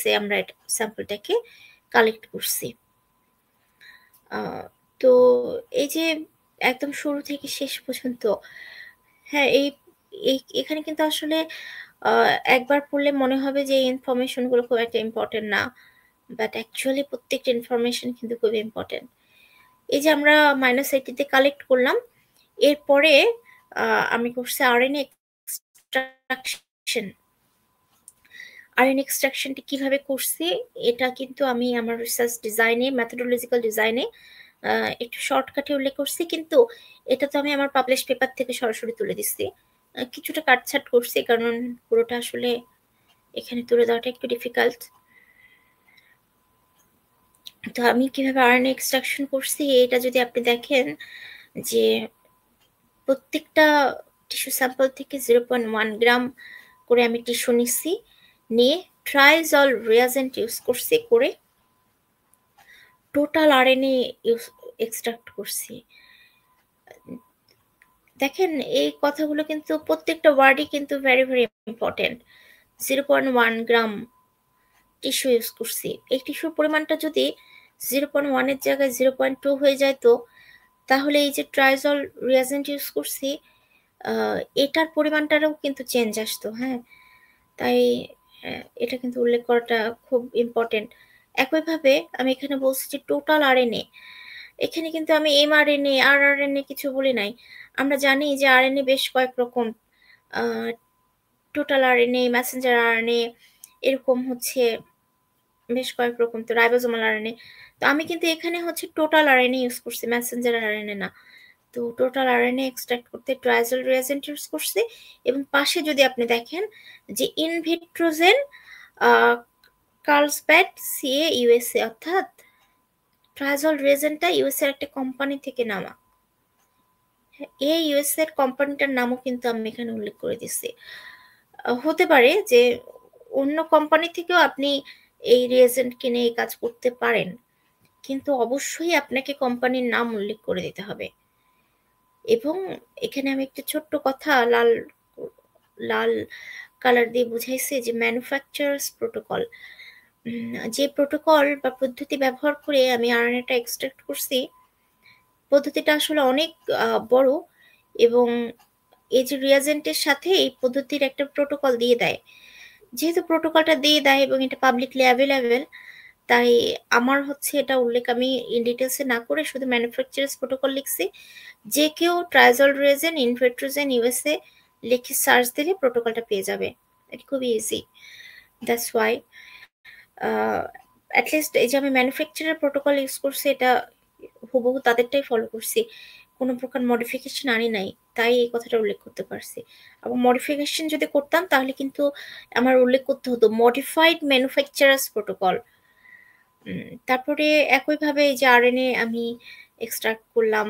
এ আমরা স্যাম্পলটাকে কালেক্ট করছি। আ তো এই যে একদম শুরু থেকে শেষ পর্যন্ত, হ্যাঁ, এখানে কিন্তু আসলে আ একবার পড়লে মনে হবে যে এই ইনফরমেশন গুলো খুব একটা ইম্পোর্টেন্ট না। বাট অ্যাকচুয়ালি প্রত্যেকটা ইনফরমেশন কিন্তু খুবই ইম্পোর্টেন্ট। এই যে আমরা -80 তে কালেক্ট করলাম। এরপরে আ আমি করছি আরএনএ এক্সট্রাকশন। আরএনএ এক্সট্রাকশনটা কিভাবে করছি? এটা কিন্তু আমি আমার রিসার্চ ডিজাইনে, মেথোডোলজিক্যাল ডিজাইনে আ একটু শর্টকাটে উল্লেখ করছি। কিন্তু এটা তো আমি আমার পাবলিশড পেপার থেকে সরাসরি তুলে দিচ্ছি। কিছুটা কাটছাঁট করছি কারণ পুরোটা আসলে এখানে তুলে দেওয়াটা একটু ডিফিকাল্ট। তো আমি কিভাবে আরএনএ এক্সট্রাকশন করছি এটা যদি আপনি দেখেন যে প্রত্যেকটা টিস্যু স্যাম্পল থেকে 0.1 গ্রাম করে আমি টিস্যু নিচ্ছি। নিয়ে ট্রাইজল রিয়াজেন্ট ইউজ করছি, করে টোটাল আরএনএ এক্সট্রাক্ট করছি। দেখেন এই কথাগুলো কিন্তু প্রত্যেকটা ওয়ার্ডই কিন্তু ভেরি ইম্পোর্টেন্ট। 0.1 গ্রাম টিস্যু ইউজ করছি। এই টিস্যুর পরিমাণটা যদি 0.1 এর জায়গায় 0.2 হয়ে যাইত, তাহলে এই যে ট্রাইজল রিয়াজেন্ট ইউজ করছি, আ এটার পরিমাণটারও কিন্তু চেঞ্জ আসতো, হ্যাঁ? তাই এটা কিন্তু উল্লেখ করাটা খুব ইম্পোর্টেন্ট। একইভাবে আমি এখানে বলছি যে টোটাল আরএনএ। এখানে কিন্তু আমি এমআরএনএ, আরআরএনএ কিছু বলি নাই। আমরা জানি যে আরএনএ বেশ কয়েক রকম। আ টোটাল আরএনএ, মেসেঞ্জার আরএনএ এরকম হচ্ছে বেশ কয়েক রকম, তো রাইবোজোমাল আরএনএ। তো আমি কিন্তু এখানে হচ্ছে টোটাল আরএনএ ইউজ করছি, মেসেঞ্জার আরএনএ না। তো টোটাল আরএনএ এক্সট্রাক্ট করতে ট্রাইজল রিয়েজেন্ট ইউজ করছি এবং পাশে যদি আপনি দেখেন যে ইনভিট্রোজেন আ কার্লসব্যাড সিএ ইউএসএ, অর্থাৎ ট্রাইজল রিয়েজেন্টটা ইউএসএ এর একটা কোম্পানি থেকে নেওয়া। হ্যাঁ, এই ইউএসএ এর কোম্পানিটার নামও কিন্তু আমি এখানে উল্লেখ করে দিচ্ছি। হতে পারে যে অন্য কোম্পানি থেকেও আপনি এই রিয়েজেন্ট কিনে এই কাজ করতে পারেন। কিন্তু অবশ্যই আপনাকে কোম্পানির নাম উল্লেখ করে দিতে হবে। এবং এখানে আমি একটা ছোট্ট কথা লাল কালার দিয়ে বুঝাইছি যে ম্যানুফ্যাকচারার্স প্রোটোকল। যে প্রোটোকল বা পদ্ধতি ব্যবহার করে আমি আরএনএটা এক্সট্রাক্ট করছি, পদ্ধতিটা আসলে অনেক বড় এবং এই যে রিয়েজেন্টের সাথে এই পদ্ধতির একটা প্রোটোকল দিয়ে দেয়। যেহেতু প্রোটোকলটা দিয়ে দেয় এবং এটা পাবলিকলি এভেইলেবল, তাই আমার হচ্ছে এটা উল্লেখ আমি ইন ডিটেইলস এ না করে শুধু ম্যানুফ্যাকচারার্স প্রোটোকল লিখছি। যে কেউ ট্রাইজল রেজিন, ইনভেট্রোজেন ইউএসএ লিখে সার্চ দিলে প্রোটোকলটা পেয়ে যাবে। এটা খুবই easy. That's why a at least এই যে আমি ম্যানুফ্যাকচারার প্রোটোকল ইউজ করছি, এটা হুবহু তাদেরটাই ফলো করছি। কোন প্রকার মডিফিকেশন আনি নাই। তাই এই কথাটা উল্লেখ করতে পারছি। এবং মডিফিকেশন যদি করতাম তাহলে কিন্তু আমার উল্লেখ করতে হতো মডিফাইড ম্যানুফ্যাকচারার্স প্রোটোকল। তারপরে একইভাবে এই যে আরএনএ আমি এক্সট্রাক্ট করলাম।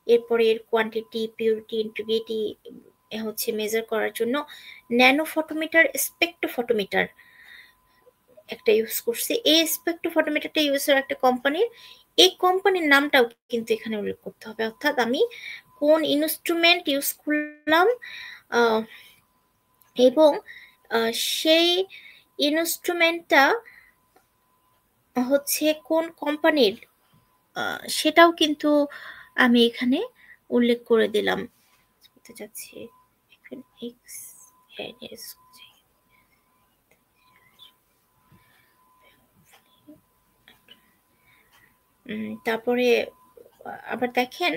এরপরে এর কোয়ান্টিটি, পিউরিটি, ইন্টিগ্রিটি হচ্ছে মেজার করার জন্য ন্যানো ফটোমিটার, স্পেকট্রোফটোমিটার একটা ইউজ করছি। এই স্পেকট্রোফটোমিটারটা ইউজ হয় একটা কোম্পানির। এই কোম্পানির নামটাও কিন্তু এখানে উল্লেখ করতে হবে। অর্থাৎ আমি কোন ইনস্ট্রুমেন্ট ইউজ করলাম আহ, এবং সেই ইনস্ট্রুমেন্টটা হচ্ছে কোন কোম্পানির সেটাও কিন্তু আমি এখানে উল্লেখ করে দিলাম। বলতে চাচ্ছি এখন এক্স তারপরে আবার দেখেন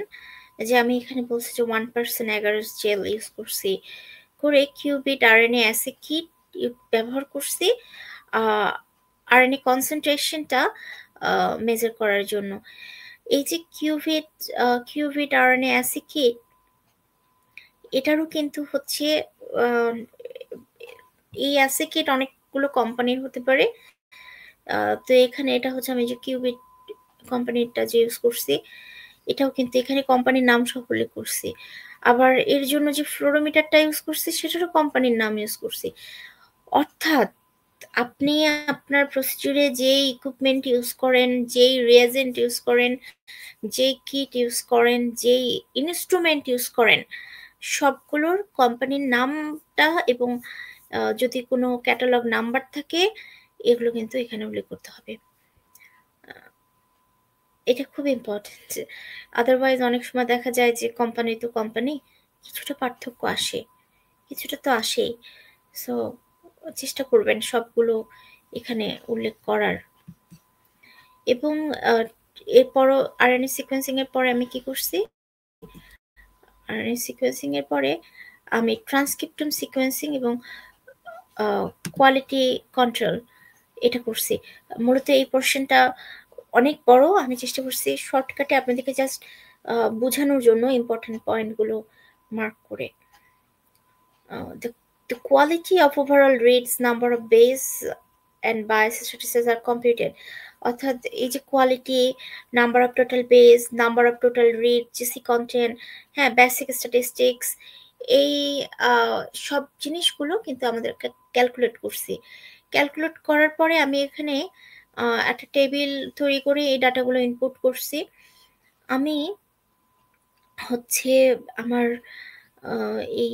যে আমি এখানে বলছি যে 1% অ্যাগারস জেল ইউজ করছি, করে কিউবিট আরএনএ অ্যাসে কিট ব্যবহার করছি আরএনএ কনসেন্ট্রেশনটা মেজার করার জন্য। এই যে কিউবিট আরএনএ অ্যাসে কিট, এটারও কিন্তু হচ্ছে আহ, এই অ্যাসে কিট অনেকগুলো কোম্পানির হতে পারে। তো এখানে এটা হচ্ছে আমি যে কিউবিট কোম্পানিটা যে ইউজ করছি, এটাও কিন্তু এখানে কোম্পানির নাম সহ উল্লেখ করছি। আবার এর জন্য যে ফ্লোরোমিটারটা ইউজ করছি সেটারও কোম্পানির নাম ইউজ করছি। অর্থাৎ আপনি আপনার প্রসিডিউরে যেই ইকুইপমেন্ট ইউজ করেন, যেই রিয়েজেন্ট ইউজ করেন, যেই কিট ইউজ করেন, যেই ইনস্ট্রুমেন্ট ইউজ করেন, সবগুলোর কোম্পানির নামটা এবং যদি কোনো ক্যাটালগ নাম্বার থাকে এগুলো কিন্তু এখানে উল্লেখ করতে হবে। এটা খুব ইম্পর্টেন্ট। আদারওয়াইজ অনেক সময় দেখা যায় যে কোম্পানি তো কোম্পানি, কিছুটা পার্থক্য আসে, কিছুটা তো আসেই। সো চেষ্টা করবেন সবগুলো এখানে উল্লেখ করার। এবং এরপরও আরএনএ সিকোয়েন্সিং এর পরে আমি কি করছি, আরএনএ সিকোয়েন্সিং এর পরে আমি ট্রান্সক্রিপ্টম সিকোয়েন্সিং এবং কোয়ালিটি কন্ট্রোল এটা করছি। মূলত এই পোর্শনটা অনেক বড়, আমি চেষ্টা করছি শর্টকাটে আপনাদেরকে জাস্ট বোঝানোর জন্য ইম্পর্টেন্ট পয়েন্টগুলো মার্ক করে। The quality of overall reads, number of base and bias statistics are computed. অর্থাৎ এই যে quality, number of total base, number of total read, GC content, হ্যাঁ বেসিক স্ট্যাটিস্টিক্স, এই সব জিনিসগুলো কিন্তু আমাদের ক্যালকুলেট করছি। ক্যালকুলেট করার পরে আমি এখানে একটা টেবিল তৈরি করে এই ডাটাগুলো ইনপুট করছি। আমি হচ্ছে আমার এই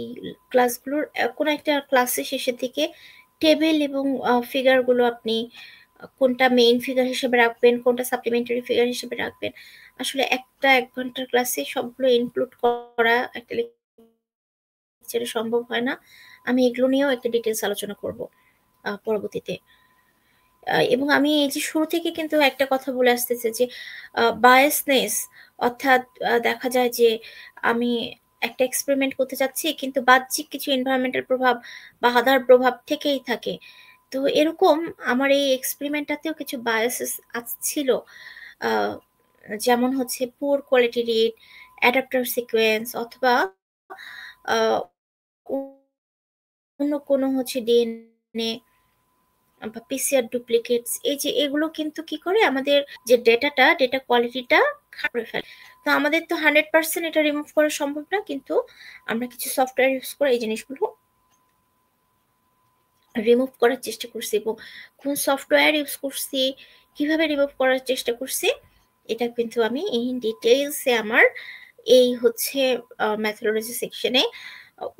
ক্লাসগুলোর কোনো একটা ক্লাসের শেষের দিকে টেবিল এবং ফিগারগুলো আপনি কোনটা মেইন ফিগার হিসেবে রাখবেন, কোনটা সাপ্লিমেন্টারি ফিগার হিসেবে রাখবেন। আসলে একটা 1 ঘন্টার ক্লাসে সবগুলো ইনক্লুড করা একটা লেকচারে সম্ভব হয় না। আমি এগুলো নিয়েও একটা ডিটেলস আলোচনা করব পরবর্তীতে। এবং আমি এই যে শুরু থেকে কিন্তু একটা কথা বলে আসতেছি যে বায়াসনেস, অর্থাৎ দেখা যায় যে আমি একটা এক্সপেরিমেন্ট করতে চাচ্ছি কিন্তু বাহ্যিক কিছু এনভায়রনমেন্টাল প্রভাব বা আধার প্রভাব থেকেই থাকে। তো এরকম আমার এই এক্সপেরিমেন্টটাতেও কিছু বায়াসেস ছিল। আহ, যেমন হচ্ছে poor quality read, adapter sequence, অথবা আহ, অন্য কোনো হচ্ছে ডিএনএ বা পিসিআর ডুপ্লিকেটস, এই যে এগুলো কিন্তু কি করে আমাদের যে ডেটা কোয়ালিটিটা খারাপ করে ফেলে। তো আমাদের তো 100% এটা রিমুভ করা সম্ভব না, কিন্তু আমরা কিছু সফটওয়্যার ইউজ করে এই জিনিসগুলো রিমুভ করার চেষ্টা করছি। এবং কোন সফটওয়্যার ইউজ করছি, কিভাবে রিমুভ করার চেষ্টা করছি, এটা কিন্তু আমি ইন ডিটেইলসে আমার এই হচ্ছে ম্যাথোডোলজি সেকশনে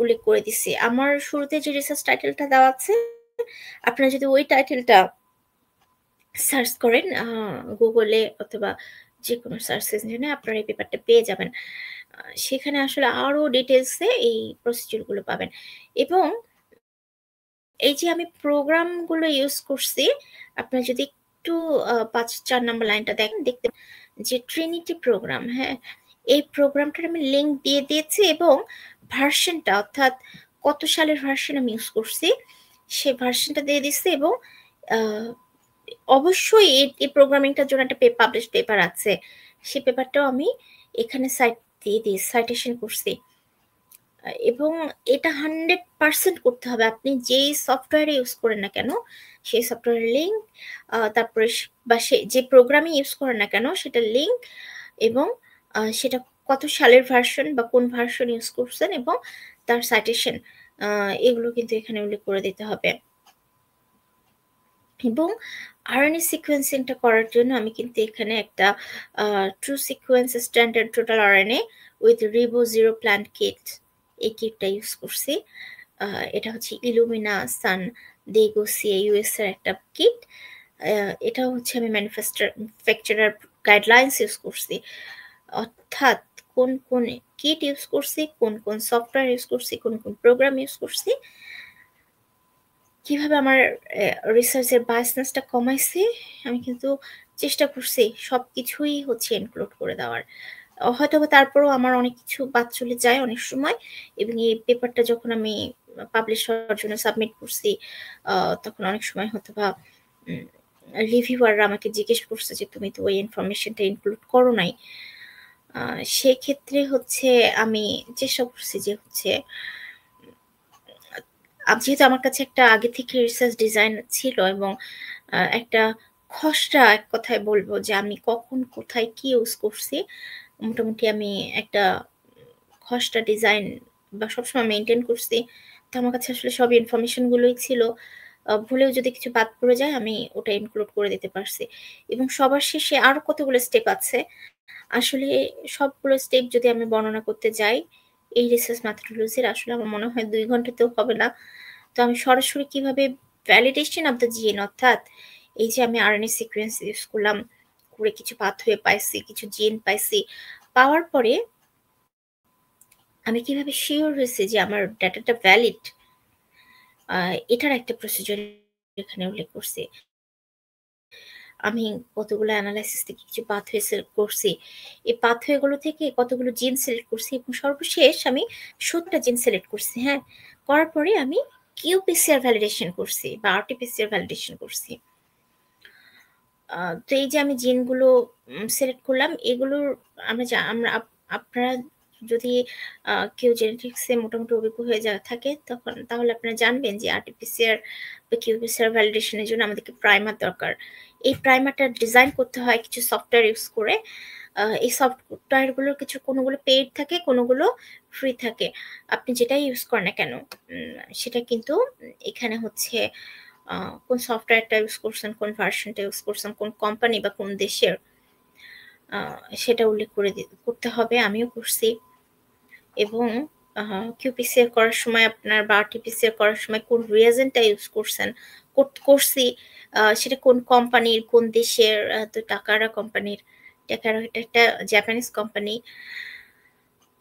উল্লেখ করে দিছি। আমার শুরুতে যে রিসার্চ টাইটেলটা দেওয়া আছে, আপনারা যদি ওই টাইটেলটা সার্চ করেন গুগলে অথবা যে কোনো সার্চ ইঞ্জিনে, আপনারা এই পেপারটা পেয়ে যাবেন। সেখানে আসলে আরো ডিটেলসে এই প্রসিডিউরগুলো পাবেন। এবং এই যে আমি প্রোগ্রামগুলো ইউজ করছি, আপনারা যদি একটু 4 নাম্বার লাইনটা দেখেন, দেখতে যে ট্রিনিটি প্রোগ্রাম, হ্যাঁ এই প্রোগ্রামটার আমি লিঙ্ক দিয়ে দিয়েছি এবং ভার্সনটা, অর্থাৎ কত সালের ভার্সন আমি ইউজ করছি সেই ভার্সনটা দিয়ে দিচ্ছি। এবং অবশ্যই এই প্রোগ্রামিংটার জন্য একটা পাবলিশ পেপার আছে, সেই পেপারটাও আমি এখানে সাইট দিয়ে দিই, সাইটেশন করছি। এবং এটা 100% করতে হবে। আপনি যেই সফটওয়্যার ইউজ করেন না কেন, সেই সফটওয়্যারের লিঙ্ক, তারপরে বা সে যে প্রোগ্রামই ইউজ করেন না কেন সেটার লিঙ্ক, এবং সেটা কত সালের ভার্সন বা কোন ভার্সন ইউজ করছেন, এবং তার সাইটেশন, এগুলো কিন্তু এখানে উল্লেখ করে দিতে হবে। এবং আরএনএ সিকোয়েন্সিংটা করার জন্য আমি কিন্তু এখানে একটা true sequence standard total RNA with Ribo zero plant kit, এই কিটটা ইউজ করছি। এটা হচ্ছে ইলুমিনা সান দেগো সিএ ইউএস এর একটা কিট। এটা হচ্ছে আমি ম্যানুফ্যাকচারার গাইডলাইন্স ইউজ করছি, অর্থাৎ কোন কোন কিট ইউজ করছি, কোন কোন সফটওয়্যার ইউজ করছি, কোন কোন প্রোগ্রাম ইউজ করছি, কিভাবে আমার রিসার্চের বায়াসনেসটা কমাইছি, আমি কিন্তু চেষ্টা করছি সবকিছুই হচ্ছে ইনক্লুড করে দেওয়ার। হয়তোবা তারপরেও আমার অনেক কিছু বাদ চলে যায় অনেক সময়, এবং এই পেপারটা যখন আমি পাবলিশ হওয়ার জন্য সাবমিট করছি, তখন অনেক সময় হয়তোবা রিভিউয়াররা আমাকে জিজ্ঞেস করছে যে তুমি তো ওই ইনফরমেশনটা ইনক্লুড করো নাই। সেক্ষেত্রে হচ্ছে আমি চেষ্টা করছি যে হচ্ছে যেহেতু আমার কাছে একটা আগে থেকে রিসার্চ ডিজাইন ছিল, এবং একটা খসড়া, এক কথায় বলবো যে আমি কখন কোথায় কি ইউজ করছি, মোটামুটি আমি একটা খসড়া ডিজাইন বা সবসময় মেনটেন করছি। তো আমার কাছে আসলে সব ইনফরমেশন গুলোই ছিল। ভুলেও যদি কিছু বাদ পড়ে যায় আমি ওটা ইনক্লুড করে দিতে পারছি। এবং সবার শেষে আরো কতগুলো স্টেপ আছে। আসলে সবগুলো স্টেপ যদি আমি বর্ণনা করতে যাই, এই রিসার্চ মেথোডোলজির আসলে আমার মনে হয় ২ ঘন্টাতেও হবে না। তো আমি সরাসরি কিভাবে ভ্যালিডেশন অফ দ্য জিন, অর্থাৎ এই যে আমি আরএনএ সিকোয়েন্স ইউজ করলাম, করে কিছু পাথওয়ে পাইছি, কিছু জিন পাইছি। পাওয়ার পরে আমি কিভাবে সিওর হয়েছি যে আমার ডাটাটা ভ্যালিড, এটার একটা প্রসিজার এখানে উল্লেখ করছি। আমি কতগুলো এনালাইসিস থেকে কিছু পাথওয়ে সিলেক্ট করছি। এই পাথওয়ে গুলো থেকে কতগুলো জিন সিলেক্ট করছি, এবং সর্বশেষ আমি ৭০ টা জিন সিলেক্ট করছি, হ্যাঁ? করার পরে আমি কিউপিসিআর ভ্যালিডেশন করছি বা আরটি-পিসিআর ভ্যালিডেশন করছি। তো এই যে আমি জিনগুলো সিলেক্ট করলাম, এগুলোর আমরা আপনারা যদি কেউ জেনেটিক্সে মোটামুটি অভিজ্ঞ হয়ে থাকে তাহলে আপনারা জানবেন যে আরটি-পিসিআর বা কিউপিসিআর ভ্যালিডেশন এর জন্য আমাদেরকে প্রাইমার দরকার। এই প্রাইমারটা ডিজাইন করতে হয় কিছু সফটওয়্যার ইউজ করে। এই সফটওয়্যার গুলোর কোনগুলো পেইড থাকে, কোনগুলো ফ্রি থাকে। আপনি যেটাই ইউজ করেন না কেন, সেটা কিন্তু এখানে হচ্ছে কোন সফটওয়্যারটা ইউজ করছেন, কোন ভার্সনটা ইউজ করছেন, কোন কোম্পানি বা কোন দেশের, সেটা উল্লেখ করতে হবে। আমিও করছি। এবং কিউপিসিআর করার সময় আপনার বা আরটিপিসিআর করার সময় কোন রিয়েজেন্টটা ইউজ করছেন, করছি, সেটা কোন কোম্পানির, কোন দেশের, তো টাকারা কোম্পানির। টাকারা এটা একটা জাপানিজ কোম্পানি।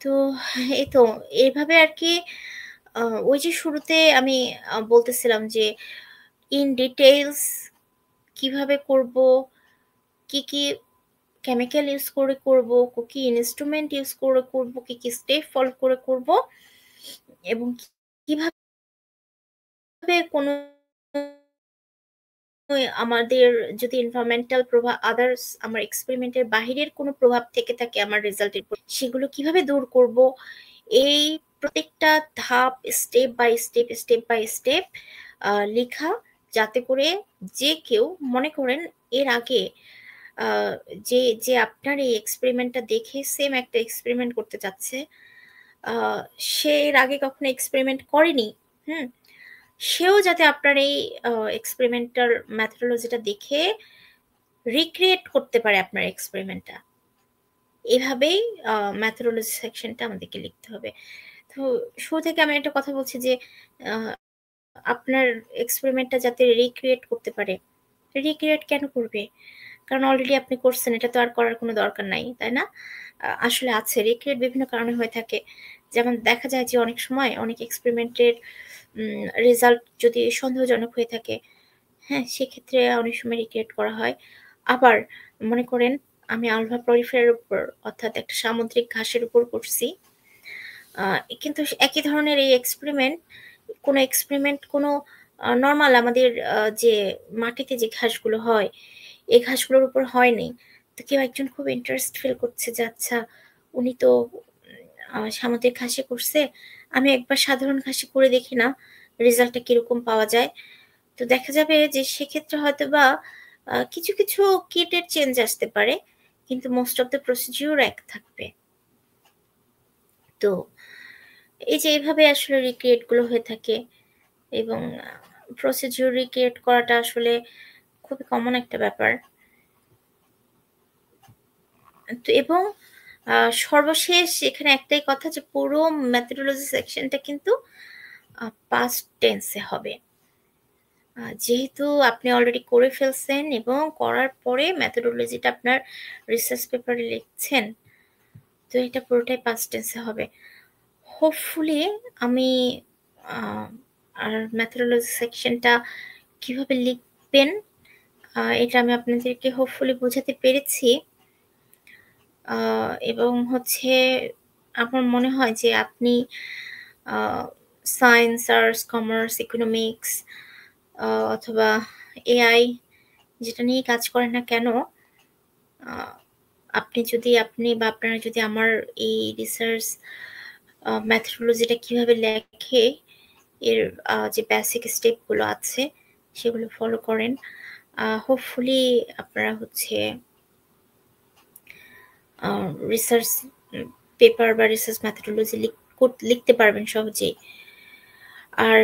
তো এই তো এভাবে আরকি ওই যে শুরুতে আমি বলতেছিলাম যে ইন ডিটেইলস কিভাবে করব, কি, কি কেমিক্যাল ইউজ করে করব, কি ইনস্ট্রুমেন্ট ইউজ করে করব, কি, কি স্টেপ ফলো করে করব, এবং কিভাবে কোনো আমাদের যদি এনভায়রনমেন্টাল প্রভাব, আদার্স আমার এক্সপেরিমেন্টের বাহিরের কোনো প্রভাব থেকে থাকে আমার রেজাল্টের উপর, সেগুলো কিভাবে দূর করব, এই প্রত্যেকটা ধাপ স্টেপ বাই স্টেপ লেখা, যাতে করে যে কেউ মনে করেন এর আগে আ যে আপনার এই এক্সপেরিমেন্টটা দেখে সেম একটা এক্সপেরিমেন্ট করতে চাচ্ছে, আ সে এর আগে কখনো এক্সপেরিমেন্ট করেনি, হুম? সেও যাতে আপনার এই এক্সপেরিমেন্টাল মেথোডোলজিটা দেখে রিক্রিয়েট করতে পারে আপনার এক্সপেরিমেন্টটা। এভাবেই মেথোডোলজি সেকশনটা আমাদেরকে লিখতে হবে। তো শুরু থেকে আমি একটা কথা বলছি যে আ আপনার এক্সপেরিমেন্টটা যাতে রিক্রিয়েট করতে পারে। রিক্রিয়েট কেন করবে? কারণ অলরেডি আপনি করছেন, এটা তো আর করার কোনো দরকার নাই, তাই না? আসলে আছে, রিক্রিয়েট বিভিন্ন কারণে হয়ে থাকে। যেমন দেখা যায় যে অনেক সময় অনেক এক্সপেরিমেন্টের রেজাল্ট যদি সন্দেহজনক হয়ে থাকে, হ্যাঁ? সেক্ষেত্রে অনেক সময় রিক্রিয়েট করা হয়। আবার মনে করেন আমি আলফা প্লুরিফেরার উপর, অর্থাৎ একটা সামুদ্রিক ঘাসের উপর করছি। আ কিন্তু একই ধরনের এই এক্সপেরিমেন্ট কোনো নরমাল আমাদের যে মাটিতে যে ঘাসগুলো হয়, এই ঘাসগুলোর উপর হয়নি। তো কেউ একজন খুব ইন্টারেস্ট ফিল করছে যে আচ্ছা, উনি তো সামুদ্রিক ঘাসে করছে। আমি একবার সাধারণ ঘাসে করে দেখি না রেজাল্টটা কিরকম পাওয়া যায়। তো দেখা যাবে যে সেক্ষেত্রে হয়তোবা কিছু কিটের চেঞ্জ আসতে পারে। কিন্তু মোস্ট অফ দ্যা প্রসিডিউর এক থাকবে। তো এই যে এভাবে আসলে রিক্রিয়েট গুলো হয়ে থাকে এবং প্রসিডিউর রিক্রিয়েট করাটা আসলে খুবই কমন একটা ব্যাপার। তো এবং আ সর্বশেষ এখানে একটাই কথা যে পুরো মেথোডোলজি সেকশনটা কিন্তু পাস্ট টেন্স এ হবে। যেহেতু আপনি অলরেডি করে ফেলছেন এবং করার পরে মেথোডোলজিটা আপনার রিসার্চ পেপারে লিখছেন। তো এটা পুরোটাই পাস্ট টেন্স এ হবে। হোপফুলি আমি আ আর মেথোডোলজি সেকশনটা কিভাবে লিখবেন এটা আমি আপনাদেরকে হোপফুলি বোঝাতে পেরেছি। আ এবং হচ্ছে আমার মনে হয় যে আপনি আ সায়েন্স, আর্টস, কমার্স, ইকোনমিক্স আ অথবা এআই যেটা নিয়েই কাজ করেন না কেন, আ আপনি বা আপনারা যদি আমার এই রিসার্চ মেথোডোলজিটা কিভাবে লেখে এর যে বেসিক স্টেপ গুলো আছে সেগুলো ফলো করেন। হোপফুলি আপনারা হচ্ছে আ রিসার্চ পেপার বা রিসার্চ মেথোডোলজি লিখতে পারবেন সহজেই। আর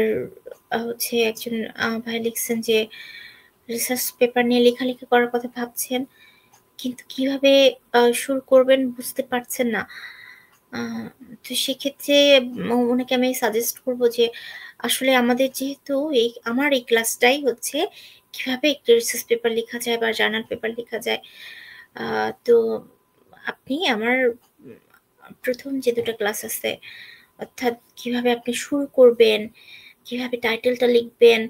হচ্ছে একজন ভাই লিখছেন যে রিসার্চ পেপার নিয়ে লেখালেখি করার কথা ভাবছেন। কিন্তু কিভাবে শুরু করবেন বুঝতে পারছেন না। আ তো সেক্ষেত্রে উনাকে আমি সাজেস্ট করব যে আসলে আমাদের যেহেতু আমার এই ক্লাসটাই হচ্ছে কিভাবে একটি রিসার্চ পেপার লেখা যায় বা জার্নাল পেপার লেখা যায়। আ তো আপনি আমার ১ম যে ২ টা ক্লাস আছে, অর্থাৎ কিভাবে আপনি শুরু করবেন, কিভাবে টাইটেলটা লিখবেন,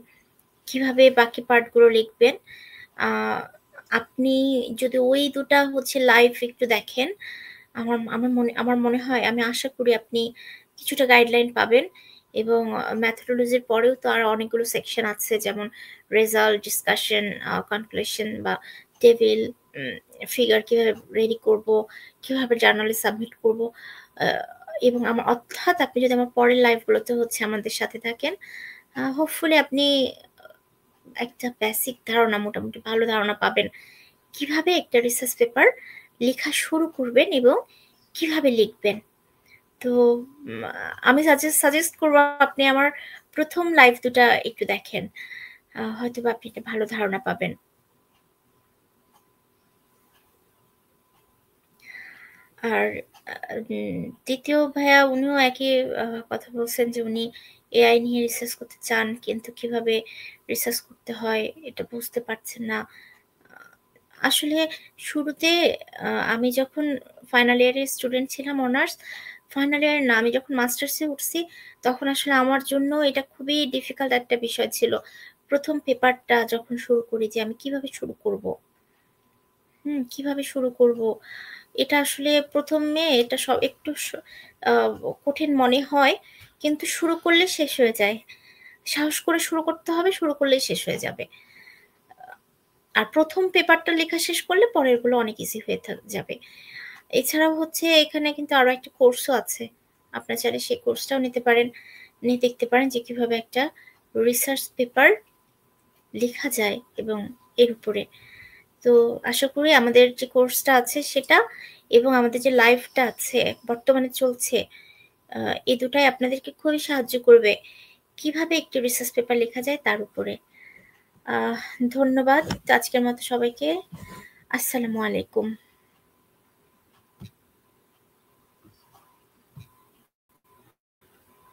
কিভাবে বাকি পার্টগুলো লিখবেন। আ আপনি যদি ওই ২ টা হচ্ছে লাইভ একটু দেখেন, আমার মনে হয় আমি আশা করি আপনি কিছুটা গাইডলাইন পাবেন এবং মেথোডোলজির পরেও তো আরো অনেকগুলো সেকশন আছে যেমন রেজাল্ট, ডিসকাশন, কনক্লুশন বা টেবিল, উম ফিগার কিভাবে রেডি করব, কিভাবে জার্নালে সাবমিট করব। আ এবং অর্থাৎ আপনি যদি আমার পরের লাইভ গুলোতে হচ্ছে আমাদের সাথে থাকেন, হোপফুলি আপনি একটা বেসিক ধারণা মোটামুটি ভালো ধারণা পাবেন। কিভাবে একটা রিসার্চ পেপার লেখা শুরু করবেন এবং কিভাবে লিখবেন। তো উম আমি সাজেস্ট করব আপনি আমার ১ম লাইভ ২ টা একটু দেখেন। হয়তোবা আপনি একটা ভালো ধারণা পাবেন। আর আ উম ২য় ভাইয়া উনিও একই কথা বলছেন যে উনি এআই নিয়ে রিসার্চ করতে চান। কিন্তু কিভাবে রিসার্চ করতে হয় এটা বুঝতে পারছেন না। আ আসলে শুরুতে আমি যখন ফাইনাল ইয়ারের স্টুডেন্ট ছিলাম অনার্স, ফাইনাল ইয়ারে না আমি যখন মাস্টার্সে উঠছি, তখন আসলে আমার জন্য এটা খুবই ডিফিকাল্ট একটা বিষয় ছিল। ১ম পেপারটা যখন শুরু করি যে আমি কিভাবে শুরু করব? কিভাবে শুরু করব? এটা আসলে ১ম এ এটা একটু আ কঠিন মনে হয়। কিন্তু শুরু করলে শেষ হয়ে যায়। সাহস করে শুরু করতে হবে, শুরু করলেই শেষ হয়ে যাবে। আর ১ম পেপারটা লেখা শেষ করলে পরেরগুলো অনেক ইজি হয়ে যাবে। এছাড়াও হচ্ছে এখানে কিন্তু আরো একটা কোর্সও আছে। আপনারা চাইলে সেই কোর্সটাও নিতে পারেন। নিয়ে দেখতে পারেন যে কিভাবে একটা রিসার্চ পেপার লেখা যায় এবং এর উপরে। তো আশা করি আমাদের যে কোর্সটা আছে সেটা এবং আমাদের যে লাইভটা আছে বর্তমানে চলছে, আ এই দুটাই আপনাদেরকে খুবই সাহায্য করবে। কিভাবে একটি রিসার্চ পেপার লেখা যায় তার উপরে। আহ ধন্যবাদ। তো আজকের মতো সবাইকে আসসালামু আলাইকুম।